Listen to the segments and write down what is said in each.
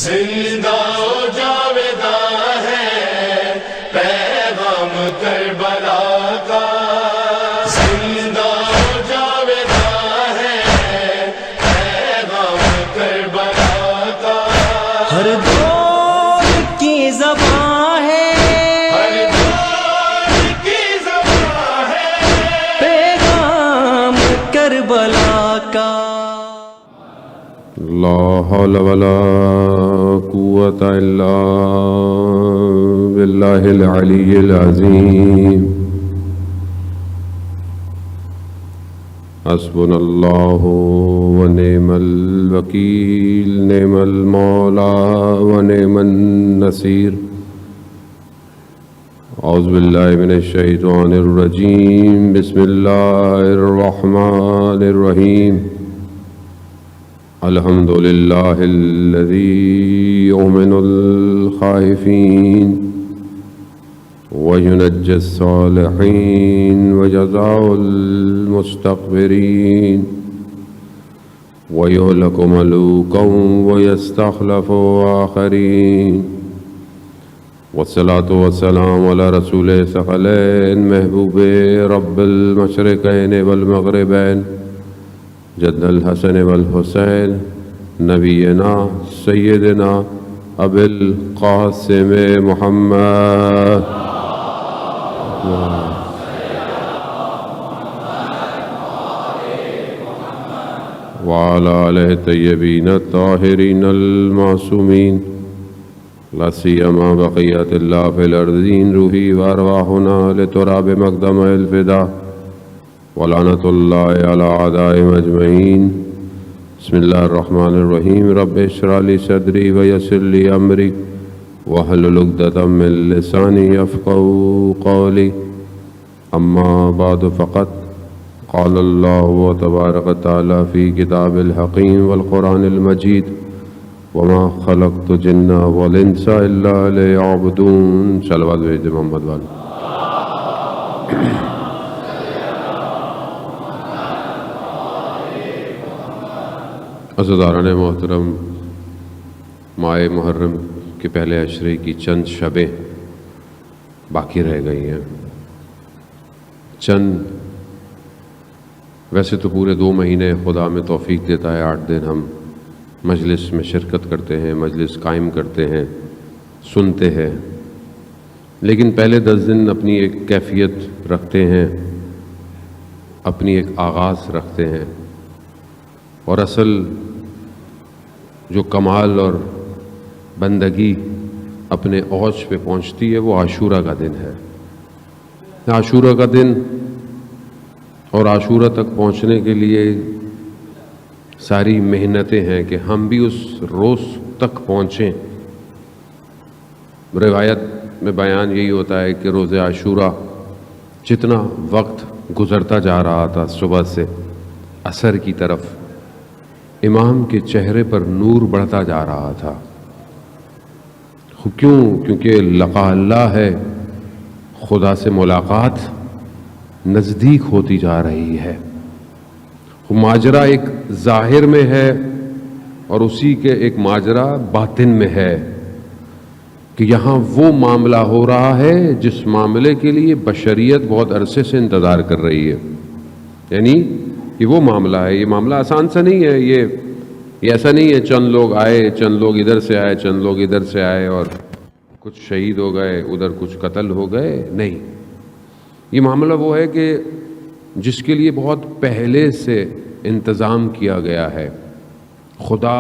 زندہ و جاویداں ہے پیغام کربلا کا، زندہ و جاویداں ہے پیغام کربلا کا، ہر دور کی زبان ہے، ہر دور کی زبان ہے پیغام کربلا کا۔ لا حول ولا قوة إلا بالله العلي العظيم، حسبنا الله ونعم الوكيل، نعم المولى ونعم النصير۔ أعوذ بالله من الشيطان الرجيم، بسم الله الرحمن الرحيم۔ الحمد لله الذي يؤمن الخائفين وينجي الصالحين وجزاء المستغفرين ويهلك ملوكا ويستخلف آخرين، والصلاة والسلام على رسول ثقلين محبوب رب المشرقين والمغربين، جد الحسن والحسین، نبینا سیدنا ابی القاسم محمد وعلى آلہ الطیبین الطاہرین المعصومین، لا سیما بقیۃ اللہ فی الارضین، روحی وارواحنا لتراب مقدم الفدا، ولعنۃ اللہ علی اعدائہم اجمعین۔ بسم اللہ الرحمن الرحیم، رب اشرح لی صدری ویسر لی امری واحلل عقدۃ من لسانی یفقہوا قولی، اما بعد فقد قال اللہ تبارک وتعالی فی کتاب الحکیم والقرآن المجید، وما خلقت الجن والانس الا لیعبدون۔ صلوات بھیج دے محمد والے۔ عزیزان محترم، ماہ محرم کے پہلے عشرے کی چند شبیں باقی رہ گئی ہیں۔ ویسے تو پورے 2 مہینے خدا میں توفیق دیتا ہے، 8 دن ہم مجلس میں شرکت کرتے ہیں، مجلس قائم کرتے ہیں، سنتے ہیں، لیکن پہلے 10 دن اپنی ایک کیفیت رکھتے ہیں، اپنی ایک آغاز رکھتے ہیں، اور اصل جو کمال اور بندگی اپنے اوج پہ پہنچتی ہے وہ عاشورہ کا دن ہے۔ عاشورہ کا دن اور عاشورہ تک پہنچنے کے لیے ساری محنتیں ہیں کہ ہم بھی اس روز تک پہنچیں۔ روایت میں بیان یہی ہوتا ہے کہ روز عاشورہ جتنا وقت گزرتا جا رہا تھا صبح سے عصر کی طرف، امام کے چہرے پر نور بڑھتا جا رہا تھا۔ کیونکہ لقاء اللہ ہے، خدا سے ملاقات نزدیک ہوتی جا رہی ہے۔ ماجرا ایک ظاہر میں ہے اور اسی کے ایک ماجرا باطن میں ہے کہ یہاں وہ معاملہ ہو رہا ہے جس معاملے کے لیے بشریت بہت عرصے سے انتظار کر رہی ہے۔ یعنی یہ وہ معاملہ ہے، یہ معاملہ آسان سا نہیں ہے، یہ ایسا نہیں ہے چند لوگ آئے، چند لوگ ادھر سے آئے، چند لوگ ادھر سے آئے اور کچھ شہید ہو گئے، ادھر کچھ قتل ہو گئے، نہیں۔ یہ معاملہ وہ ہے کہ جس کے لیے بہت پہلے سے انتظام کیا گیا ہے۔ خدا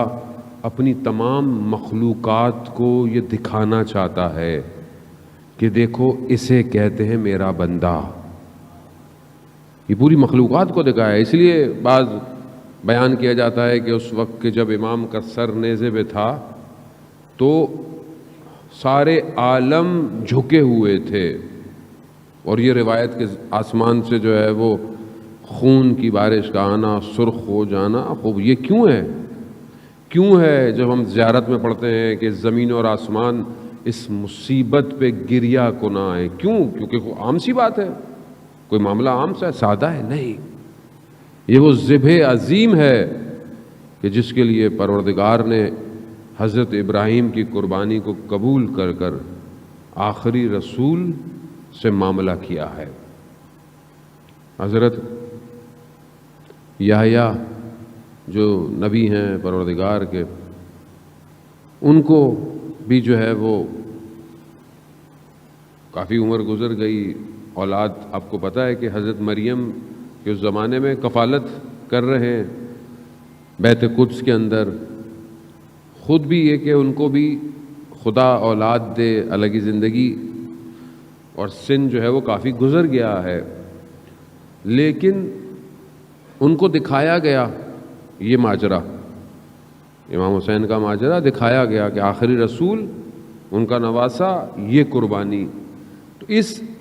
اپنی تمام مخلوقات کو یہ دکھانا چاہتا ہے کہ دیکھو اسے کہتے ہیں میرا بندہ۔ یہ پوری مخلوقات کو دکھایا ہے۔ اس لیے بعض بیان کیا جاتا ہے کہ اس وقت کہ جب امام کا سر نیزے پہ تھا تو سارے عالم جھکے ہوئے تھے، اور یہ روایت کہ آسمان سے جو ہے وہ خون کی بارش کا آنا، سرخ ہو جانا، خوب یہ کیوں ہے جب ہم زیارت میں پڑھتے ہیں کہ زمین اور آسمان اس مصیبت پہ گریہ کو نہ آئے؟ کیونکہ وہ عام سی بات ہے، کوئی معاملہ عام سا ہے، سادہ ہے؟ نہیں، یہ وہ ذبح عظیم ہے کہ جس کے لیے پروردگار نے حضرت ابراہیم کی قربانی کو قبول کر کر آخری رسول سے معاملہ کیا ہے۔ حضرت یحییٰ جو نبی ہیں پروردگار کے، ان کو بھی جو ہے وہ کافی عمر گزر گئی، اولاد آپ کو پتہ ہے کہ حضرت مریم کے اس زمانے میں کفالت کر رہے ہیں بیت قدس کے اندر، خود بھی یہ کہ ان کو بھی خدا اولاد دے، الگ ہی زندگی اور سن جو ہے وہ کافی گزر گیا ہے، لیکن ان کو دکھایا گیا یہ ماجرا، امام حسین کا ماجرا دکھایا گیا کہ آخری رسول ان کا نواسا، یہ قربانی۔ تو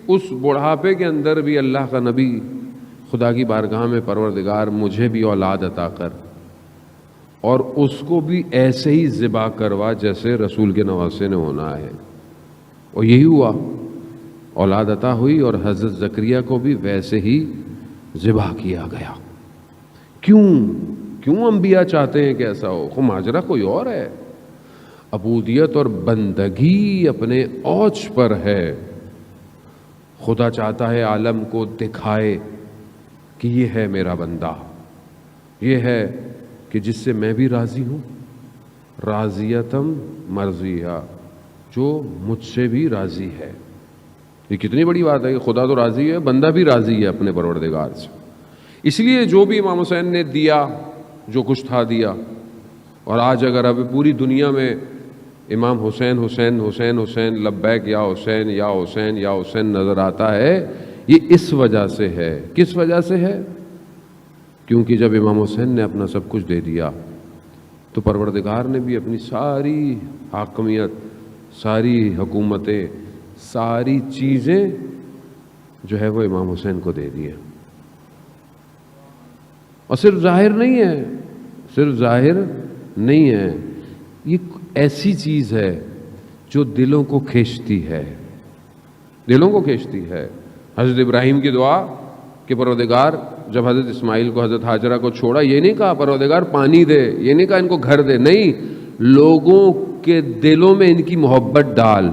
اس بڑھاپے کے اندر بھی اللہ کا نبی خدا کی بارگاہ میں پروردگار مجھے بھی اولاد عطا کر، اور اس کو بھی ایسے ہی ذبح کروا جیسے رسول کے نواسے نے ہونا ہے، اور یہی ہوا، اولاد عطا ہوئی اور حضرت زکریہ کو بھی ویسے ہی ذبح کیا گیا۔ کیوں انبیاء چاہتے ہیں کہ ایسا ہو؟ خود ماجرا کوئی اور ہے، عبودیت اور بندگی اپنے اوج پر ہے، خدا چاہتا ہے عالم کو دکھائے کہ یہ ہے میرا بندہ، یہ ہے کہ جس سے میں بھی راضی ہوں، راضیتم مرضیہ، جو مجھ سے بھی راضی ہے۔ یہ کتنی بڑی بات ہے کہ خدا تو راضی ہے، بندہ بھی راضی ہے اپنے پروردگار سے۔ اس لیے جو بھی امام حسین نے دیا، جو کچھ تھا دیا، اور آج اگر اب پوری دنیا میں امام حسین حسین حسین حسین لبیک یا حسین یا حسین یا حسین نظر آتا ہے، یہ اس وجہ سے ہے۔ کس وجہ سے ہے؟ کیونکہ جب امام حسین نے اپنا سب کچھ دے دیا تو پروردگار نے بھی اپنی ساری حاکمیت، ساری حکومتیں، ساری چیزیں جو ہے وہ امام حسین کو دے دی۔ اور صرف ظاہر نہیں ہے، صرف ظاہر نہیں ہے، یہ ایسی چیز ہے جو دلوں کو کھینچتی ہے، دلوں کو کھینچتی ہے۔ حضرت ابراہیم کی دعا کہ پروردگار جب حضرت اسماعیل کو، حضرت ہاجرہ کو چھوڑا، یہ نہیں کہا پروردگار پانی دے، یہ نہیں کہا ان کو گھر دے، نہیں، لوگوں کے دلوں میں ان کی محبت ڈال۔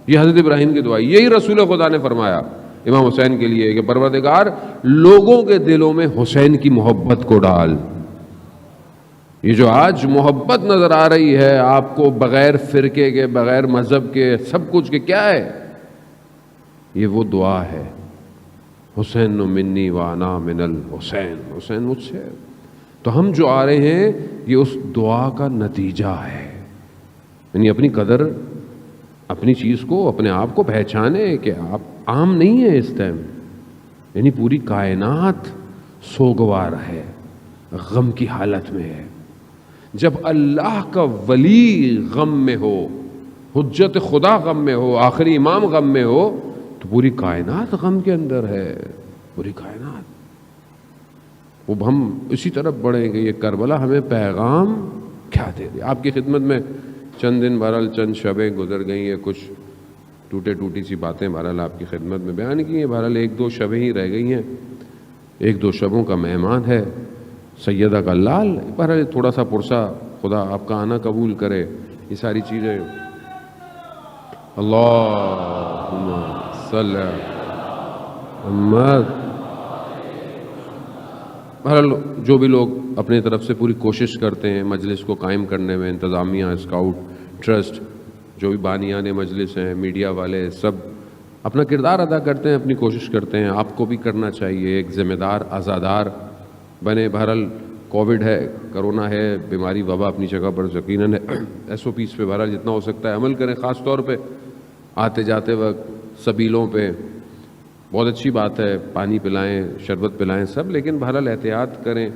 یہ حضرت ابراہیم کی دعا، یہی رسول خدا نے فرمایا امام حسین کے لیے کہ پروردگار لوگوں کے دلوں میں حسین کی محبت کو ڈال۔ یہ جو آج محبت نظر آ رہی ہے آپ کو بغیر فرقے کے، بغیر مذہب کے، سب کچھ کے، کیا ہے؟ یہ وہ دعا ہے، حسین منی وانا من الحسین، حسین مجھ سے۔ تو ہم جو آ رہے ہیں یہ اس دعا کا نتیجہ ہے، یعنی اپنی قدر، اپنی چیز کو، اپنے آپ کو پہچانے کہ آپ عام نہیں ہیں اس ٹائم، یعنی پوری کائنات سوگوار ہے، غم کی حالت میں ہے۔ جب اللہ کا ولی غم میں ہو، حجت خدا غم میں ہو، آخری امام غم میں ہو، تو پوری کائنات غم کے اندر ہے، پوری کائنات۔ وہ ہم اسی طرف بڑھیں گے، یہ کربلا ہمیں پیغام کیا دے دے۔ آپ کی خدمت میں چند دن بہرحال چند شبیں گزر گئی ہیں، کچھ ٹوٹی سی باتیں بہرحال آپ کی خدمت میں بیان کی ہیں، بہرحال ایک دو شبیں ہی رہ گئی ہیں، ایک دو شبوں کا مہمان ہے سیدہ کا لال، بہرحال تھوڑا سا پرسا، خدا آپ کا آنا قبول کرے، یہ ساری چیزیں۔ اللہم صلی محمد۔ بہرحال جو بھی لوگ اپنی طرف سے پوری کوشش کرتے ہیں مجلس کو قائم کرنے میں، انتظامیہ، اسکاؤٹ ٹرسٹ، جو بھی بانیان مجلس ہیں، میڈیا والے، سب اپنا کردار ادا کرتے ہیں، اپنی کوشش کرتے ہیں، آپ کو بھی کرنا چاہیے، ایک ذمہ دار عزادار بنے۔ بہرحال کووڈ ہے، کرونا ہے، بیماری وبا اپنی جگہ پر یقیناً ایس او پیز پہ بہرحال جتنا ہو سکتا ہے عمل کریں، خاص طور پہ آتے جاتے وقت سبیلوں پہ بہت اچھی بات ہے، پانی پلائیں، شربت پلائیں سب، لیکن بہرحال احتیاط کریں،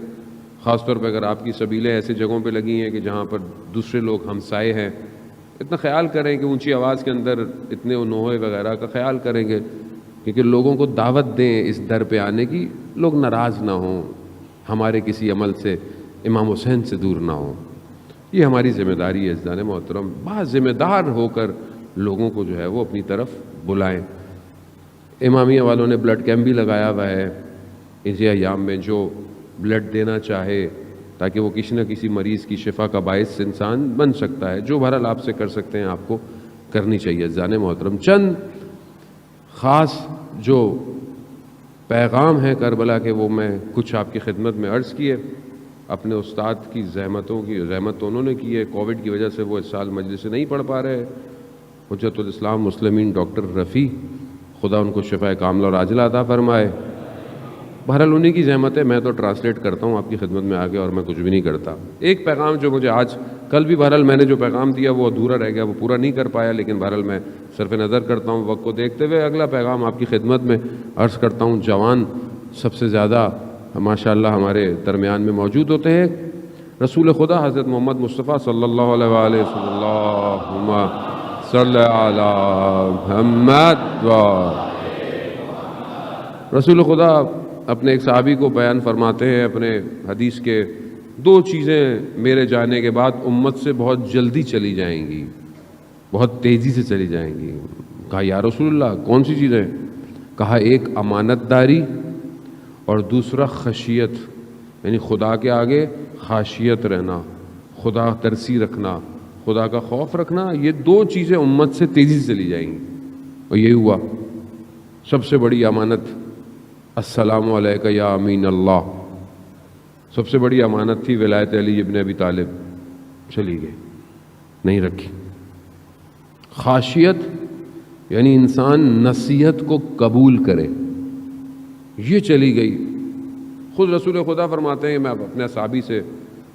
خاص طور پہ اگر آپ کی سبیلیں ایسی جگہوں پہ لگی ہیں کہ جہاں پر دوسرے لوگ ہمسائے ہیں، اتنا خیال کریں کہ اونچی آواز کے اندر اتنے نوحے وغیرہ کا خیال کریں گے، کیونکہ لوگوں کو دعوت دیں اس در پہ آنے کی، لوگ ناراض نہ ہوں، ہمارے کسی عمل سے امام حسین سے دور نہ ہوں۔ یہ ہماری ذمہ داری ہے عزیزان محترم، بہت ذمہ دار ہو کر لوگوں کو جو ہے وہ اپنی طرف بلائیں۔ امامیہ والوں نے بلڈ کیمپ بھی لگایا ہوا ہے، اسی ایام میں جو بلڈ دینا چاہے تاکہ وہ کسی نہ کسی مریض کی شفا کا باعث انسان بن سکتا ہے. جو بہرحال آپ سے کر سکتے ہیں آپ کو کرنی چاہیے. عزیزان محترم، چند خاص جو پیغام ہیں کربلا کے وہ میں کچھ آپ کی خدمت میں عرض کیے. اپنے استاد کی زحمت تو انہوں نے کی ہے. کووڈ کی وجہ سے وہ اس سال مجلس سے نہیں پڑھ پا رہے. حجت الاسلام مسلمین ڈاکٹر رفیع، خدا ان کو شفاء کاملہ اور عاجلہ عطا فرمائے. بہرحال انہی کی زحمت ہے، میں تو ٹرانسلیٹ کرتا ہوں آپ کی خدمت میں آگے اور میں کچھ بھی نہیں کرتا. ایک پیغام جو مجھے آج کل بھی بہرحال میں نے جو پیغام دیا وہ ادھورا رہ گیا، وہ پورا نہیں کر پایا، لیکن بہرحال میں صرف نظر کرتا ہوں وقت کو دیکھتے ہوئے. اگلا پیغام آپ کی خدمت میں عرض کرتا ہوں. جوان سب سے زیادہ ماشاءاللہ ہمارے درمیان میں موجود ہوتے ہیں. رسول خدا حضرت محمد مصطفیٰ صلی اللہ علیہ وآلہ اللہم صلی علی محمد. رسول خدا اپنے ایک صحابی کو بیان فرماتے ہیں اپنے حدیث کے، دو چیزیں میرے جانے کے بعد امت سے بہت جلدی چلی جائیں گی، بہت تیزی سے چلی جائیں گی. کہا یا رسول اللہ کون سی چیزیں؟ کہا ایک امانت داری اور دوسرا خشیت، یعنی خدا کے آگے خاشیت رہنا، خدا ترسی رکھنا، خدا کا خوف رکھنا. یہ دو چیزیں امت سے تیزی سے چلی جائیں گی. اور یہی ہوا. سب سے بڑی امانت السلام علیکہ یا امین اللہ، سب سے بڑی امانت تھی ولایت علی ابن ابی طالب، چلی گئی، نہیں رکھی. خاشیت یعنی انسان نصیحت کو قبول کرے، یہ چلی گئی. خود رسول خدا فرماتے ہیں میں اپنے صحابی سے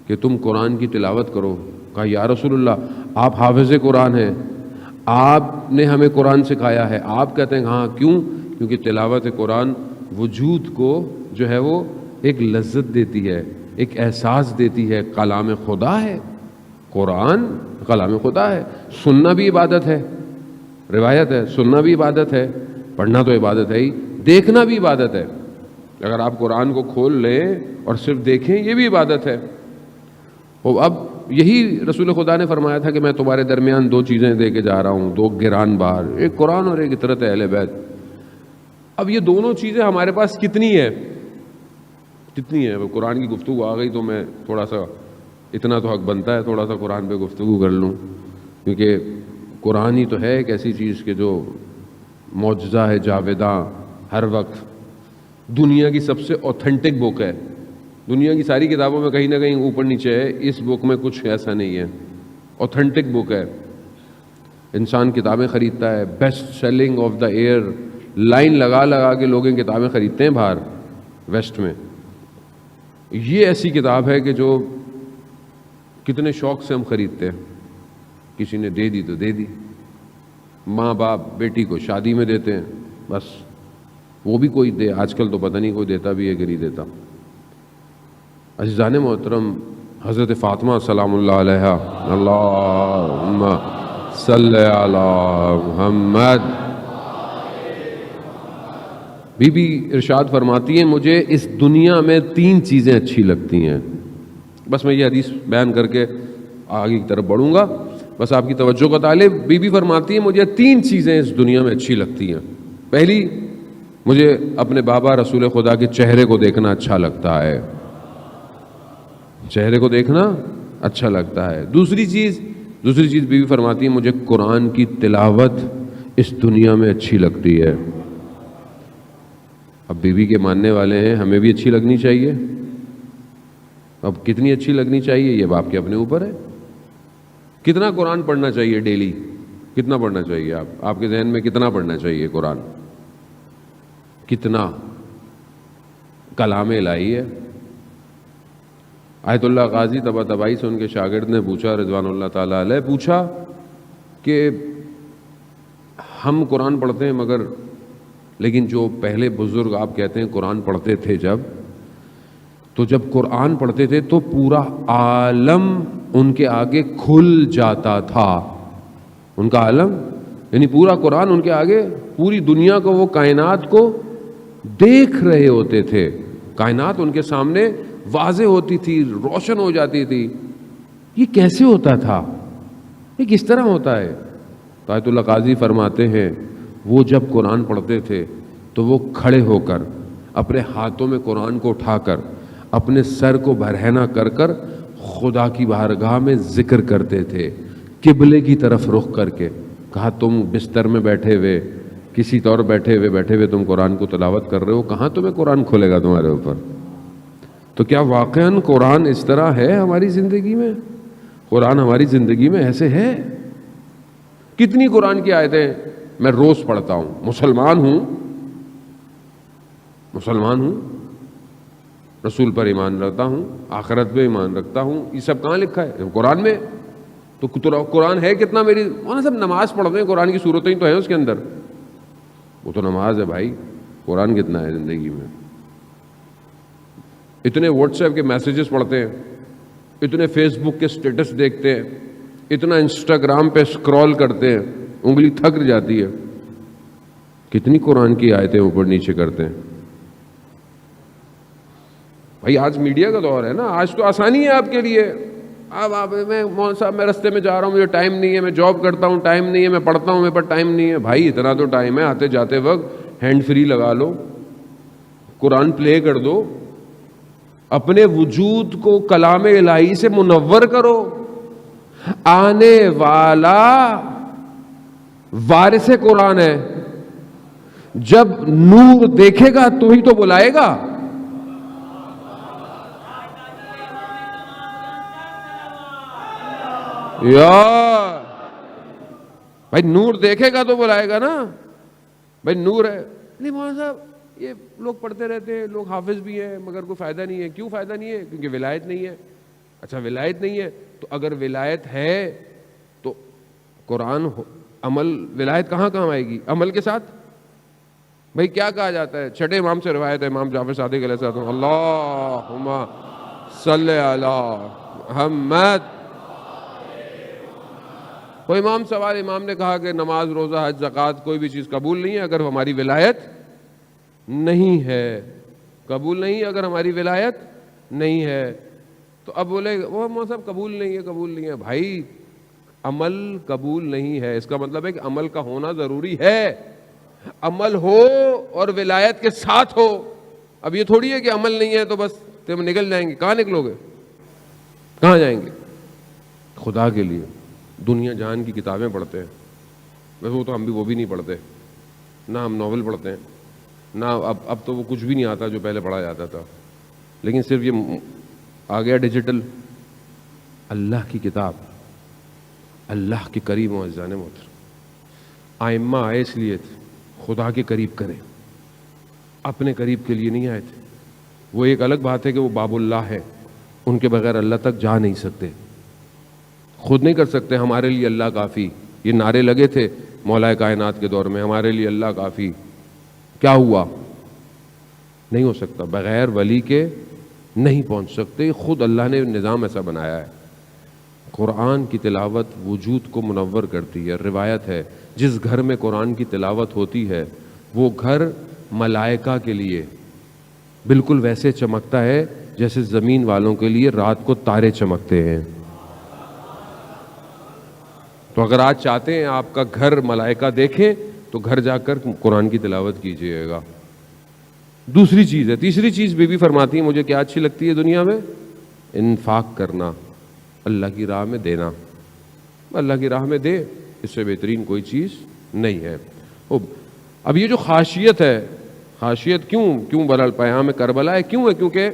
کہ تم قرآن کی تلاوت کرو. کہا یا رسول اللہ آپ حافظ قرآن ہیں، آپ نے ہمیں قرآن سکھایا ہے. آپ کہتے ہیں ہاں کیوں؟ کیونکہ تلاوت قرآن وجود کو جو ہے وہ ایک لذت دیتی ہے، ایک احساس دیتی ہے. کلام خدا ہے قرآن، کلام خدا ہے. سننا بھی عبادت ہے، روایت ہے سننا بھی عبادت ہے، پڑھنا تو عبادت ہے ہی، دیکھنا بھی عبادت ہے. اگر آپ قرآن کو کھول لیں اور صرف دیکھیں یہ بھی عبادت ہے. اب یہی رسول خدا نے فرمایا تھا کہ میں تمہارے درمیان دو چیزیں دے کے جا رہا ہوں، دو گران بار، ایک قرآن اور ایک اطرت اہل بیت. اب یہ دونوں چیزیں ہمارے پاس کتنی ہے؟ قرآن کی گفتگو آ گئی تو میں تھوڑا سا، اتنا تو حق بنتا ہے تھوڑا سا قرآن پہ گفتگو کر لوں، کیونکہ قرآن ہی تو ہے ایک ایسی چیز کہ جو معجزہ ہے جاویداں ہر وقت. دنیا کی سب سے اوتھینٹک بک ہے. دنیا کی ساری کتابوں میں کہیں نہ کہیں اوپر نیچے ہے، اس بک میں کچھ ایسا نہیں ہے. اوتھینٹک بک ہے. انسان کتابیں خریدتا ہے، best selling of the year, line لگا لگا کے لوگ کتابیں خریدتے ہیں باہر ویسٹ میں. یہ ایسی کتاب ہے کہ جو کتنے شوق سے ہم خریدتے ہیں. کسی نے دے دی تو دے دی. ماں باپ بیٹی کو شادی میں دیتے ہیں، بس وہ بھی کوئی دے. آج کل تو پتہ نہیں کوئی دیتا بھی ہے کہ نہیں دیتا. عزیزان محترم، حضرت فاطمہ سلام اللہ علیہا، اللہم صلی علی محمد، بی بی ارشاد فرماتی ہیں مجھے اس دنیا میں تین چیزیں اچھی لگتی ہیں. بس میں یہ حدیث بیان کر کے آگے کی طرف بڑھوں گا، بس آپ کی توجہ کا طالب. بی بی فرماتی ہیں مجھے تین چیزیں اس دنیا میں اچھی لگتی ہیں. پہلی، مجھے اپنے بابا رسول خدا کے چہرے کو دیکھنا اچھا لگتا ہے، چہرے کو دیکھنا اچھا لگتا ہے. دوسری چیز بی بی فرماتی ہے مجھے قرآن کی تلاوت اس دنیا میں اچھی لگتی ہے. اب بی بی کے ماننے والے ہیں، ہمیں بھی اچھی لگنی چاہیے. اب کتنی اچھی لگنی چاہیے یہ باپ کے اپنے اوپر ہے. کتنا قرآن پڑھنا چاہیے ڈیلی؟ کتنا پڑھنا چاہیے؟ آپ کے ذہن میں کتنا پڑھنا چاہیے قرآن؟ کتنا؟ کلام الہی ہے. آیت اللہ غازی طباطبائی سے ان کے شاگرد نے پوچھا، رضوان اللہ تعالیٰ علیہ، پوچھا کہ ہم قرآن پڑھتے ہیں مگر لیکن جو پہلے بزرگ آپ کہتے ہیں قرآن پڑھتے تھے جب قرآن پڑھتے تھے تو پورا عالم ان کے آگے کھل جاتا تھا. ان کا عالم یعنی پورا قرآن ان کے آگے، پوری دنیا کو، وہ کائنات کو دیکھ رہے ہوتے تھے. کائنات ان کے سامنے واضح ہوتی تھی، روشن ہو جاتی تھی. یہ کیسے ہوتا تھا؟ یہ کس طرح ہوتا ہے؟ تو آیت اللہ قاضی فرماتے ہیں وہ جب قرآن پڑھتے تھے تو وہ کھڑے ہو کر اپنے ہاتھوں میں قرآن کو اٹھا کر اپنے سر کو برہنہ کر کر خدا کی بارگاہ میں ذکر کرتے تھے، قبلے کی طرف رخ کر کے. کہا تم بستر میں بیٹھے ہوئے، کسی طور بیٹھے ہوئے تم قرآن کو تلاوت کر رہے ہو، کہاں تمہیں قرآن کھولے گا تمہارے اوپر؟ تو کیا واقعاً قرآن اس طرح ہے ہماری زندگی میں؟ قرآن ہماری زندگی میں ایسے ہے؟ کتنی قرآن کی آیتیں میں روز پڑھتا ہوں، مسلمان ہوں، رسول پر ایمان رکھتا ہوں، آخرت پہ ایمان رکھتا ہوں، یہ سب کہاں لکھا ہے؟ قرآن میں. تو قرآن ہے کتنا میری؟ مولانا صاحب نماز پڑھتے ہیں، قرآن کی صورتیں تو ہیں اس کے اندر. وہ تو نماز ہے بھائی، قرآن کتنا ہے زندگی میں؟ اتنے واٹس ایپ کے میسیجز پڑھتے ہیں، اتنے فیس بک کے سٹیٹس دیکھتے ہیں، اتنا انسٹاگرام پہ اسکرول کرتے ہیں، انگلی تھک جاتی ہے. کتنی قرآن کی آیتیں اوپر نیچے کرتے ہیں. بھائی آج میڈیا کا دور ہے نا، آج تو آسانی ہے آپ کے لیے. اب میں مولوی صاحب میں رستے میں جا رہا ہوں، مجھے ٹائم نہیں ہے، میں جاب کرتا ہوں، ٹائم نہیں ہے، میں پڑھتا ہوں، میرے پاس ٹائم نہیں ہے. بھائی اتنا تو ٹائم ہے، آتے جاتے وقت ہینڈ فری لگا لو، قرآن پلے کر دو، اپنے وجود کو کلام الہی سے منور کرو. آنے والا وارث قرآن ہے، جب نور دیکھے گا تو ہی تو بلائے گا. یار بھائی نور دیکھے گا تو بلائے گا نا. بھائی نور ہے. نہیں مولانا صاحب یہ لوگ پڑھتے رہتے ہیں، لوگ حافظ بھی ہیں، مگر کوئی فائدہ نہیں ہے. کیوں فائدہ نہیں ہے؟ کیونکہ ولایت نہیں ہے. اچھا ولایت نہیں ہے تو اگر ولایت ہے تو قرآن عمل، ولایت کہاں آئے گی؟ عمل کے ساتھ. بھائی کیا کہا جاتا ہے؟ چھٹے امام سے روایت ہے، امام جعفر صادق علیہ السلام، اللہم صلی علی محمد. کوئی امام سوال، امام نے کہا کہ نماز، روزہ، حج، زکوٰۃ کوئی بھی چیز قبول نہیں ہے اگر ہماری ولایت نہیں ہے. قبول نہیں اگر ہماری ولایت نہیں ہے. تو اب بولے وہ مولانا صاحب قبول نہیں ہے. بھائی عمل قبول نہیں ہے، اس کا مطلب ہے کہ عمل کا ہونا ضروری ہے. عمل ہو اور ولایت کے ساتھ ہو. اب یہ تھوڑی ہے کہ عمل نہیں ہے تو بس تم نکل جائیں گے. کہاں نکلو گے؟ کہاں جائیں گے؟ خدا کے لیے دنیا جہان کی کتابیں پڑھتے ہیں. ویسے وہ تو ہم بھی وہ بھی نہیں پڑھتے، نہ ہم ناول پڑھتے ہیں، نہ اب تو وہ کچھ بھی نہیں آتا جو پہلے پڑھا جاتا تھا. لیکن صرف یہ آ گیا ڈیجیٹل. اللہ کی کتاب، اللہ کے قریب معززان محترم. آئمہ آئے اس لیے تھے خدا کے قریب کریں، اپنے قریب کے لیے نہیں آئے تھے. وہ ایک الگ بات ہے کہ وہ باب اللہ ہے، ان کے بغیر اللہ تک جا نہیں سکتے، خود نہیں کر سکتے. ہمارے لیے اللہ کافی، یہ نعرے لگے تھے مولا کائنات کے دور میں، ہمارے لیے اللہ کافی. کیا ہوا؟ نہیں ہو سکتا. بغیر ولی کے نہیں پہنچ سکتے. خود اللہ نے نظام ایسا بنایا ہے. قرآن کی تلاوت وجود کو منور کرتی ہے. روایت ہے جس گھر میں قرآن کی تلاوت ہوتی ہے وہ گھر ملائکہ کے لیے بالکل ویسے چمکتا ہے جیسے زمین والوں کے لیے رات کو تارے چمکتے ہیں. تو اگر آج چاہتے ہیں آپ کا گھر ملائکہ دیکھیں تو گھر جا کر قرآن کی تلاوت کیجئے گا. دوسری چیز ہے، تیسری چیز بی بی فرماتی ہیں مجھے کیا اچھی لگتی ہے دنیا میں؟ انفاق کرنا، اللہ کی راہ میں دینا. اللہ کی راہ میں دے، اس سے بہترین کوئی چیز نہیں ہے. اب یہ جو خاشیت ہے، خاشیت کیوں برال پیام کربلا ہے؟ کیوں ہے؟ کیونکہ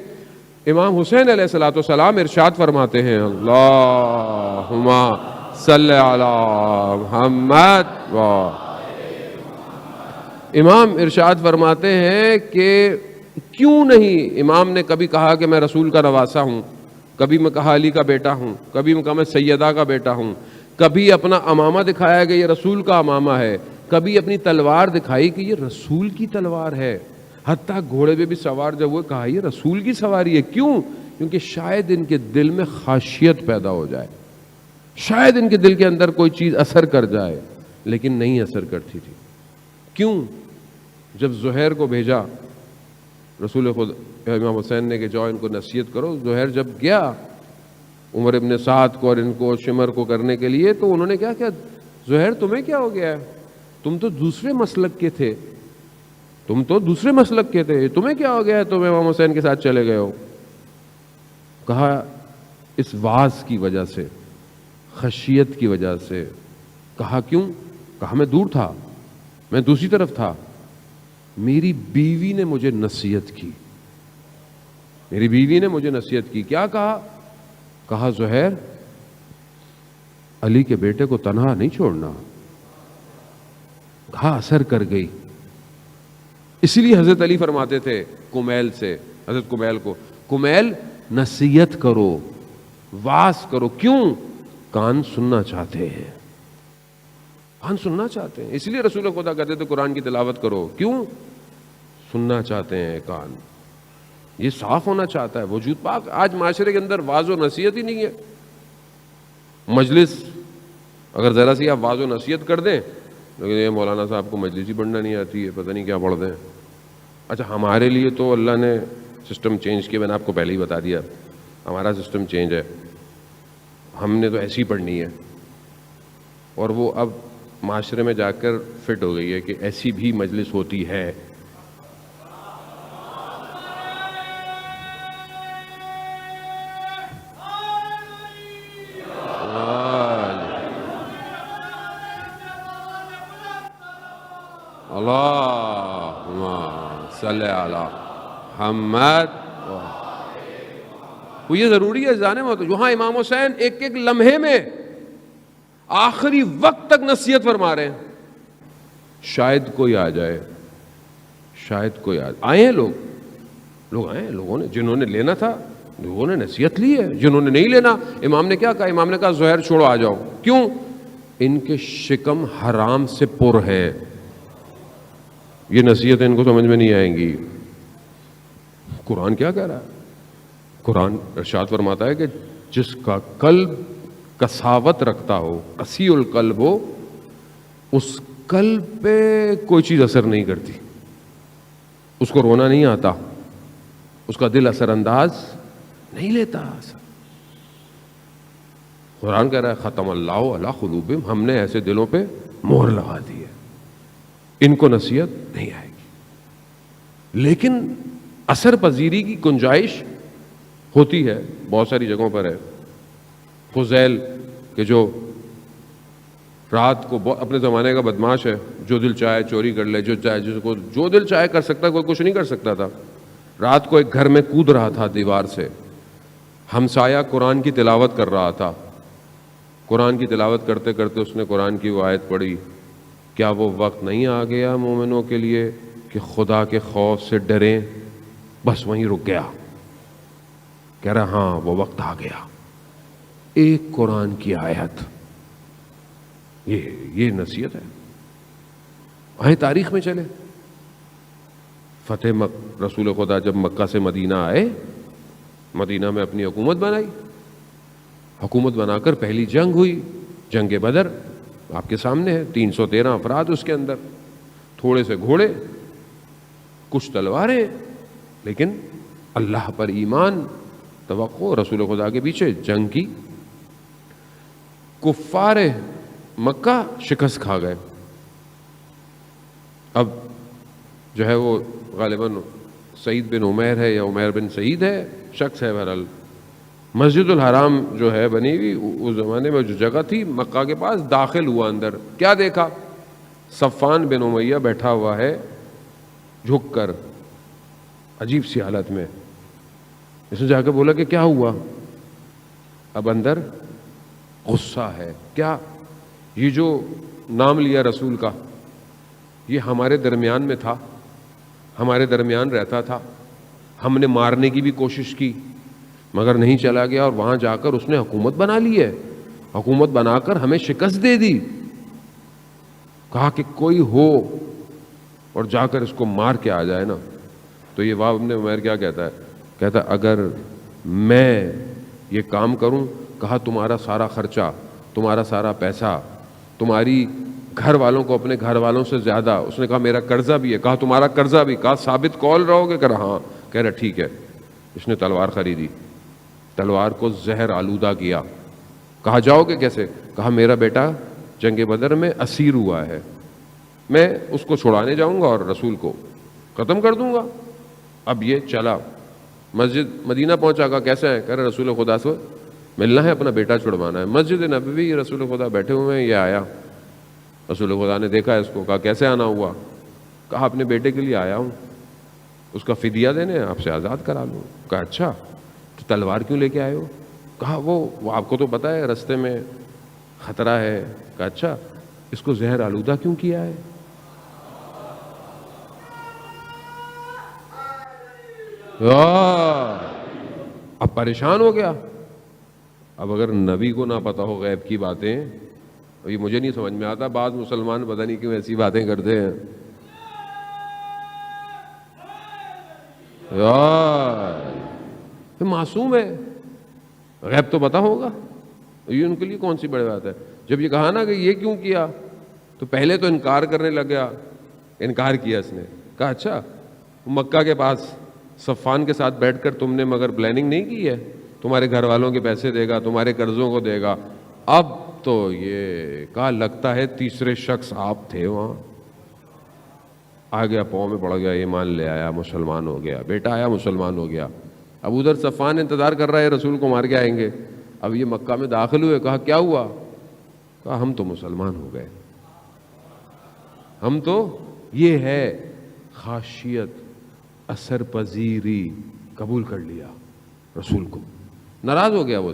امام حسین علیہ الصلوۃ والسلام ارشاد فرماتے ہیں اللہم صلی علی محمد. امام ارشاد فرماتے ہیں کہ کیوں نہیں امام نے کبھی کہا کہ میں رسول کا نواسا ہوں، کبھی میں کہا علی کا بیٹا ہوں، کبھی میں کہا میں سیدہ کا بیٹا ہوں، کبھی اپنا امامہ دکھایا کہ یہ رسول کا امامہ ہے، کبھی اپنی تلوار دکھائی کہ یہ رسول کی تلوار ہے. حتیٰ گھوڑے پہ بھی سوار جب وہ کہا یہ رسول کی سواری ہے. کیوں؟ کیونکہ شاید ان کے دل میں خاشیت پیدا ہو جائے، شاید ان کے دل کے اندر کوئی چیز اثر کر جائے. لیکن نہیں اثر کرتی تھی. کیوں؟ جب زہیر کو بھیجا رسول خود امام حسین نے کہ جاؤ ان کو نصیحت کرو، زہیر جب گیا عمر ابن سعد کو اور ان کو شمر کو کرنے کے لیے تو انہوں نے کیا کیا؟ زہیر تمہیں کیا ہو گیا ہے؟ تم تو دوسرے مسلک کے تھے، تمہیں کیا ہو گیا ہے؟ تم امام حسین کے ساتھ چلے گئے ہو. کہا اس واز کی وجہ سے، خشیت کی وجہ سے. کہا کیوں؟ کہا میں دور تھا، میں دوسری طرف تھا، میری بیوی نے مجھے نصیحت کی. میری بیوی نے مجھے نصیحت کی. کیا کہا؟ کہا زہیر علی کے بیٹے کو تنہا نہیں چھوڑنا. کہا اثر کر گئی. اسی لیے حضرت علی فرماتے تھے کمیل سے، حضرت کمیل کو، کمیل نصیحت کرو، واس کرو. کیوں؟ کان سننا چاہتے ہیں، کان سننا چاہتے ہیں. اس لیے رسول خدا کہتے تھے قرآن کی تلاوت کرو. کیوں؟ سننا چاہتے ہیں کان. یہ صاف ہونا چاہتا ہے وجود پاک. آج معاشرے کے اندر واز و نصیحت ہی نہیں ہے. مجلس اگر ذرا سی آپ واز و نصیحت کر دیں، لیکن یہ مولانا صاحب کو مجلس ہی پڑھنا نہیں آتی ہے، پتہ نہیں کیا پڑھ دیں. اچھا ہمارے لیے تو اللہ نے سسٹم چینج کیا، میں نے آپ کو پہلے ہی بتا دیا، ہمارا سسٹم چینج ہے. ہم نے تو ایسی پڑھنی ہے، اور وہ اب معاشرے میں جا کر فٹ ہو گئی ہے کہ ایسی بھی مجلس ہوتی ہے. اللہم صلی علی محمد. وہ یہ ضروری ہے جانے میں. یہاں امام حسین ایک ایک لمحے میں آخری وقت تک نصیحت فرما رہے ہیں. شاید کوئی آ جائے، شاید کوئی آئے ہیں لوگ آئے ہیں. لوگوں نے جنہوں نے لینا تھا لوگوں نے نصیحت لی ہے، جنہوں نے نہیں لینا، امام نے کیا کہا؟ امام نے کہا زہر چھوڑو آ جاؤ. کیوں؟ ان کے شکم حرام سے پر ہے. یہ نصیحت ان کو سمجھ میں نہیں آئیں گی. قرآن کیا کہہ رہا ہے؟ قرآن ارشاد فرماتا ہے کہ جس کا قلب کساوت رکھتا ہو، قسی القلب ہو، اس قلب پہ کوئی چیز اثر نہیں کرتی. اس کو رونا نہیں آتا، اس کا دل اثر انداز نہیں لیتا. قرآن کہہ رہا ہے ختم اللہ علی قلوبہم، ہم نے ایسے دلوں پہ مہر لگا دی ہے، ان کو نصیحت نہیں آئے گی. لیکن اثر پذیری کی گنجائش ہوتی ہے، بہت ساری جگہوں پر ہے. فضیل کہ جو رات کو اپنے زمانے کا بدماش ہے، جو دل چاہے چوری کر لے، جو چاہے جس کو جو دل چاہے کر سکتا، کوئی کچھ نہیں کر سکتا تھا. رات کو ایک گھر میں کود رہا تھا دیوار سے، ہمسایہ قرآن کی تلاوت کر رہا تھا. قرآن کی تلاوت کرتے کرتے اس نے قرآن کی وہ آیت پڑھی، کیا وہ وقت نہیں آ گیا مومنوں کے لیے کہ خدا کے خوف سے ڈریں؟ بس وہیں رک گیا. کہہ رہا ہاں وہ وقت آ گیا. ایک قرآن کی آیت، یہ نصیحت ہے. آئیں تاریخ میں چلے. فتح رسول خدا جب مکہ سے مدینہ آئے، مدینہ میں اپنی حکومت بنائی. حکومت بنا کر پہلی جنگ ہوئی، جنگ بدر آپ کے سامنے ہے. 313 افراد اس کے اندر، تھوڑے سے گھوڑے، کچھ تلواریں، لیکن اللہ پر ایمان، توقع. رسول خدا کے پیچھے جنگ کی. کفار مکہ شکست کھا گئے. اب جو ہے وہ غالباً سعید بن عمیر ہے یا عمیر بن سعید ہے، شخص ہے. بہرحال مسجد الحرام جو ہے بنی ہوئی اس زمانے میں جو جگہ تھی مکہ کے پاس، داخل ہوا اندر. کیا دیکھا؟ صفان بن امیہ بیٹھا ہوا ہے جھک کر، عجیب سی حالت میں. اس نے جا کے بولا کہ کیا ہوا؟ اب اندر غصہ ہے. کیا؟ یہ جو نام لیا رسول کا، یہ ہمارے درمیان میں تھا، ہمارے درمیان رہتا تھا، ہم نے مارنے کی بھی کوشش کی مگر نہیں چلا گیا، اور وہاں جا کر اس نے حکومت بنا لی ہے، حکومت بنا کر ہمیں شکست دے دی. کہا کہ کوئی ہو اور جا کر اس کو مار کے آ جائے نا. تو یہ واب ابن عمیر کیا کہتا ہے؟ کہتا ہے اگر میں یہ کام کروں، کہا تمہارا سارا خرچہ، تمہارا سارا پیسہ، تمہاری گھر والوں کو اپنے گھر والوں سے زیادہ. اس نے کہا میرا قرضہ بھی ہے. کہا تمہارا قرضہ بھی. کہا ثابت قول رہو گے؟ کہہ رہا ہاں. کہہ رہا ٹھیک ہے. اس نے تلوار خریدی، تلوار کو زہر آلودہ کیا. کہا جاؤ گے کیسے؟ کہا میرا بیٹا جنگ بدر میں اسیر ہوا ہے، میں اس کو چھڑانے جاؤں گا اور رسول کو ختم کر دوں گا. اب یہ چلا مسجد مدینہ پہنچا، کہا کیسے ہیں؟ کہہ رہے رسول خدا سے ملنا ہے، اپنا بیٹا چھڑوانا ہے۔ مسجد نبوی، رسول خدا بیٹھے ہوئے ہیں، یہ آیا، رسول خدا نے دیکھا اس کو، کہا کیسے آنا ہوا؟ کہا اپنے بیٹے کے لیے آیا ہوں، اس کا فدیہ دینے، آپ سے آزاد کرا لوں۔ کہا اچھا، تو تلوار کیوں لے کے آئے ہو؟ کہا وہ آپ کو تو پتہ ہے رستے میں خطرہ ہے۔ کہا اچھا، اس کو زہر آلودہ کیوں کیا ہے؟ اب پریشان ہو گیا۔ اب اگر نبی کو نہ پتا ہو غیب کی باتیں، یہ مجھے نہیں سمجھ میں آتا، بعض مسلمان پتہ نہیں کیوں ایسی باتیں کرتے ہیں۔ معصوم ہے، غیب تو پتا ہوگا، یہ ان کے لیے کون سی بڑی بات ہے؟ جب یہ کہا نا کہ یہ کیوں کیا، تو پہلے تو انکار کرنے لگ گیا، انکار کیا اس نے۔ کہا اچھا، مکہ کے پاس صفان کے ساتھ بیٹھ کر تم نے مگر پلاننگ نہیں کی ہے، تمہارے گھر والوں کے پیسے دے گا، تمہارے قرضوں کو دے گا۔ اب تو یہ کہا لگتا ہے تیسرے شخص آپ تھے وہاں۔ آ گیا، پاؤں میں پڑ گیا، ایمان لے آیا، مسلمان ہو گیا، بیٹا آیا مسلمان ہو گیا۔ اب ادھر صفان انتظار کر رہا ہے رسول کو مار کے آئیں گے۔ اب یہ مکہ میں داخل ہوئے، کہا کیا ہوا؟ کہا ہم تو مسلمان ہو گئے، ہم تو، یہ ہے خاشیت، اثر پذیری، قبول کر لیا رسول کو۔ ناراض ہو گیا وہ،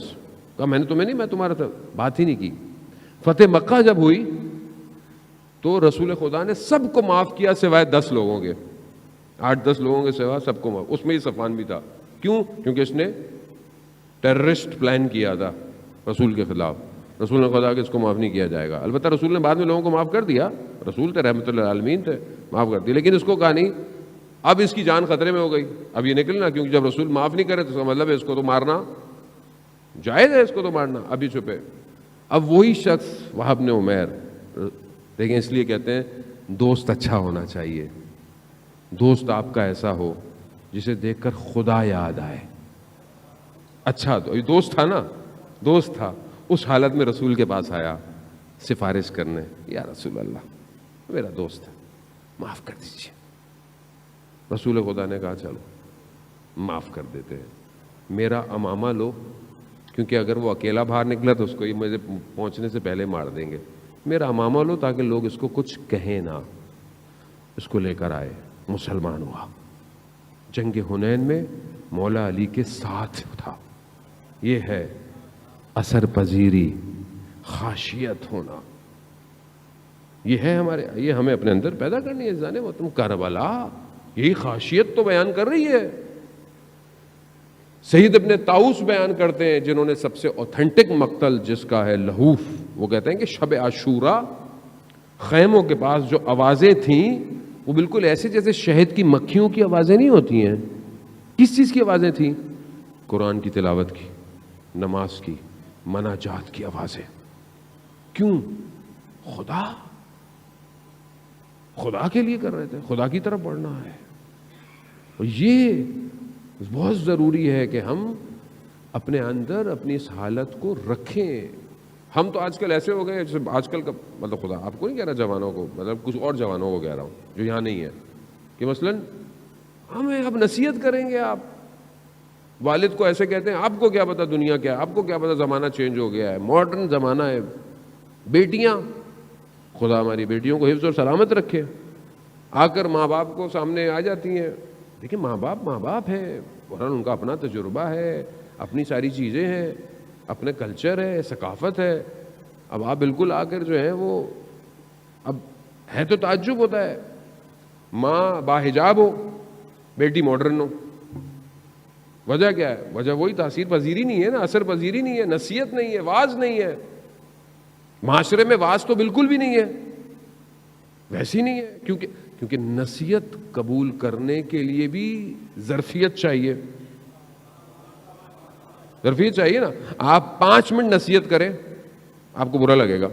کہا میں نے تمہیں نہیں، میں تمہارا بات ہی نہیں کی۔ فتح مکہ جب ہوئی تو رسول خدا نے سب کو معاف کیا سوائے 10 لوگوں کے، 8-10 لوگوں کے سوا سب کو معاف، اس میں ہی صفان بھی تھا۔ کیوں؟ کیونکہ اس نے ٹیررسٹ پلان کیا تھا رسول کے خلاف۔ رسول نے خدا کہ اس کو معاف نہیں کیا جائے گا۔ البتہ رسول نے بعد میں لوگوں کو معاف کر دیا، رسول تھے، رحمت اللہ عالمین تھے، معاف کر دیا، لیکن اس کو کہا نہیں، اب اس کی جان خطرے میں ہو گئی، اب یہ نکلنا، کیونکہ جب رسول معاف نہیں کرے تو اس کا مطلب ہے اس کو تو مارنا جائز ہے، اس کو تو مارنا۔ ابھی چھپے، اب وہی شخص وہب بن عمیر، دیکھیں اس لیے کہتے ہیں دوست اچھا ہونا چاہیے، دوست آپ کا ایسا ہو جسے دیکھ کر خدا یاد آئے۔ اچھا، تو یہ دوست تھا نا، دوست تھا، اس حالت میں رسول کے پاس آیا سفارش کرنے، یا رسول اللہ میرا دوست ہے، معاف کر دیجیے۔ رسول خدا نے کہا چلو معاف کر دیتے ہیں، میرا امامہ لو، کیونکہ اگر وہ اکیلا باہر نکلا تو اس کو یہ مجھے پہنچنے سے پہلے مار دیں گے، میرا امامہ لو تاکہ لوگ اس کو کچھ کہیں نہ۔ اس کو لے کر آئے، مسلمان ہوا، جنگ حنین میں مولا علی کے ساتھ تھا۔ یہ ہے اثر پذیری، خاشیت ہونا، یہ ہے ہمارے، یہ ہمیں اپنے اندر پیدا کرنی ہے۔ جانے وہ تم کربلا، یہی خاشیت تو بیان کر رہی ہے۔ سید ابن طاؤس بیان کرتے ہیں، جنہوں نے سب سے اوتھینٹک مقتل جس کا ہے لہوف، وہ کہتے ہیں کہ شب عاشورہ خیموں کے پاس جو آوازیں تھیں وہ بالکل ایسے جیسے شہد کی مکھیوں کی آوازیں نہیں ہوتی ہیں۔ کس چیز کی آوازیں تھیں؟ قرآن کی تلاوت کی، نماز کی، مناجات کی آوازیں۔ کیوں؟ خدا کے لیے کر رہے تھے، خدا کی طرف بڑھنا ہے۔ اور یہ بہت ضروری ہے کہ ہم اپنے اندر اپنی اس حالت کو رکھیں۔ ہم تو آج کل ایسے ہو گئے، جیسے آج کل کا مطلب، خدا آپ کو نہیں کہہ رہا جوانوں کو، مطلب کچھ اور جوانوں کو کہہ رہا ہوں جو یہاں نہیں ہے، کہ مثلاً ہمیں اب نصیحت کریں گے، آپ والد کو ایسے کہتے ہیں، آپ کو کیا پتا دنیا کیا ہے، آپ کو کیا پتا زمانہ چینج ہو گیا ہے، ماڈرن زمانہ ہے۔ بیٹیاں، خدا ہماری بیٹیوں کو حفظ اور سلامت رکھے، آ کر ماں باپ کو سامنے آ جاتی ہیں۔ دیکھیں ماں باپ ہیں، فوراً ان کا اپنا تجربہ ہے، اپنی ساری چیزیں ہیں، اپنے کلچر ہے، ثقافت ہے۔ اب آپ بالکل آ کر جو ہے وہ، اب ہے تو تعجب ہوتا ہے، ماں باحجاب ہو، بیٹی ماڈرن ہو۔ وجہ کیا ہے؟ وجہ وہی تاثیر پذیری نہیں ہے نا، اثر پذیری نہیں ہے، نصیحت نہیں ہے، واعظ نہیں ہے۔ معاشرے میں واعظ تو بالکل بھی نہیں ہے، ویسی نہیں ہے، کیونکہ نصیحت قبول کرنے کے لیے بھی ظرفیت چاہیے، ظرفیت چاہیے نا۔ آپ 5 منٹ نصیحت کریں، آپ کو برا لگے گا،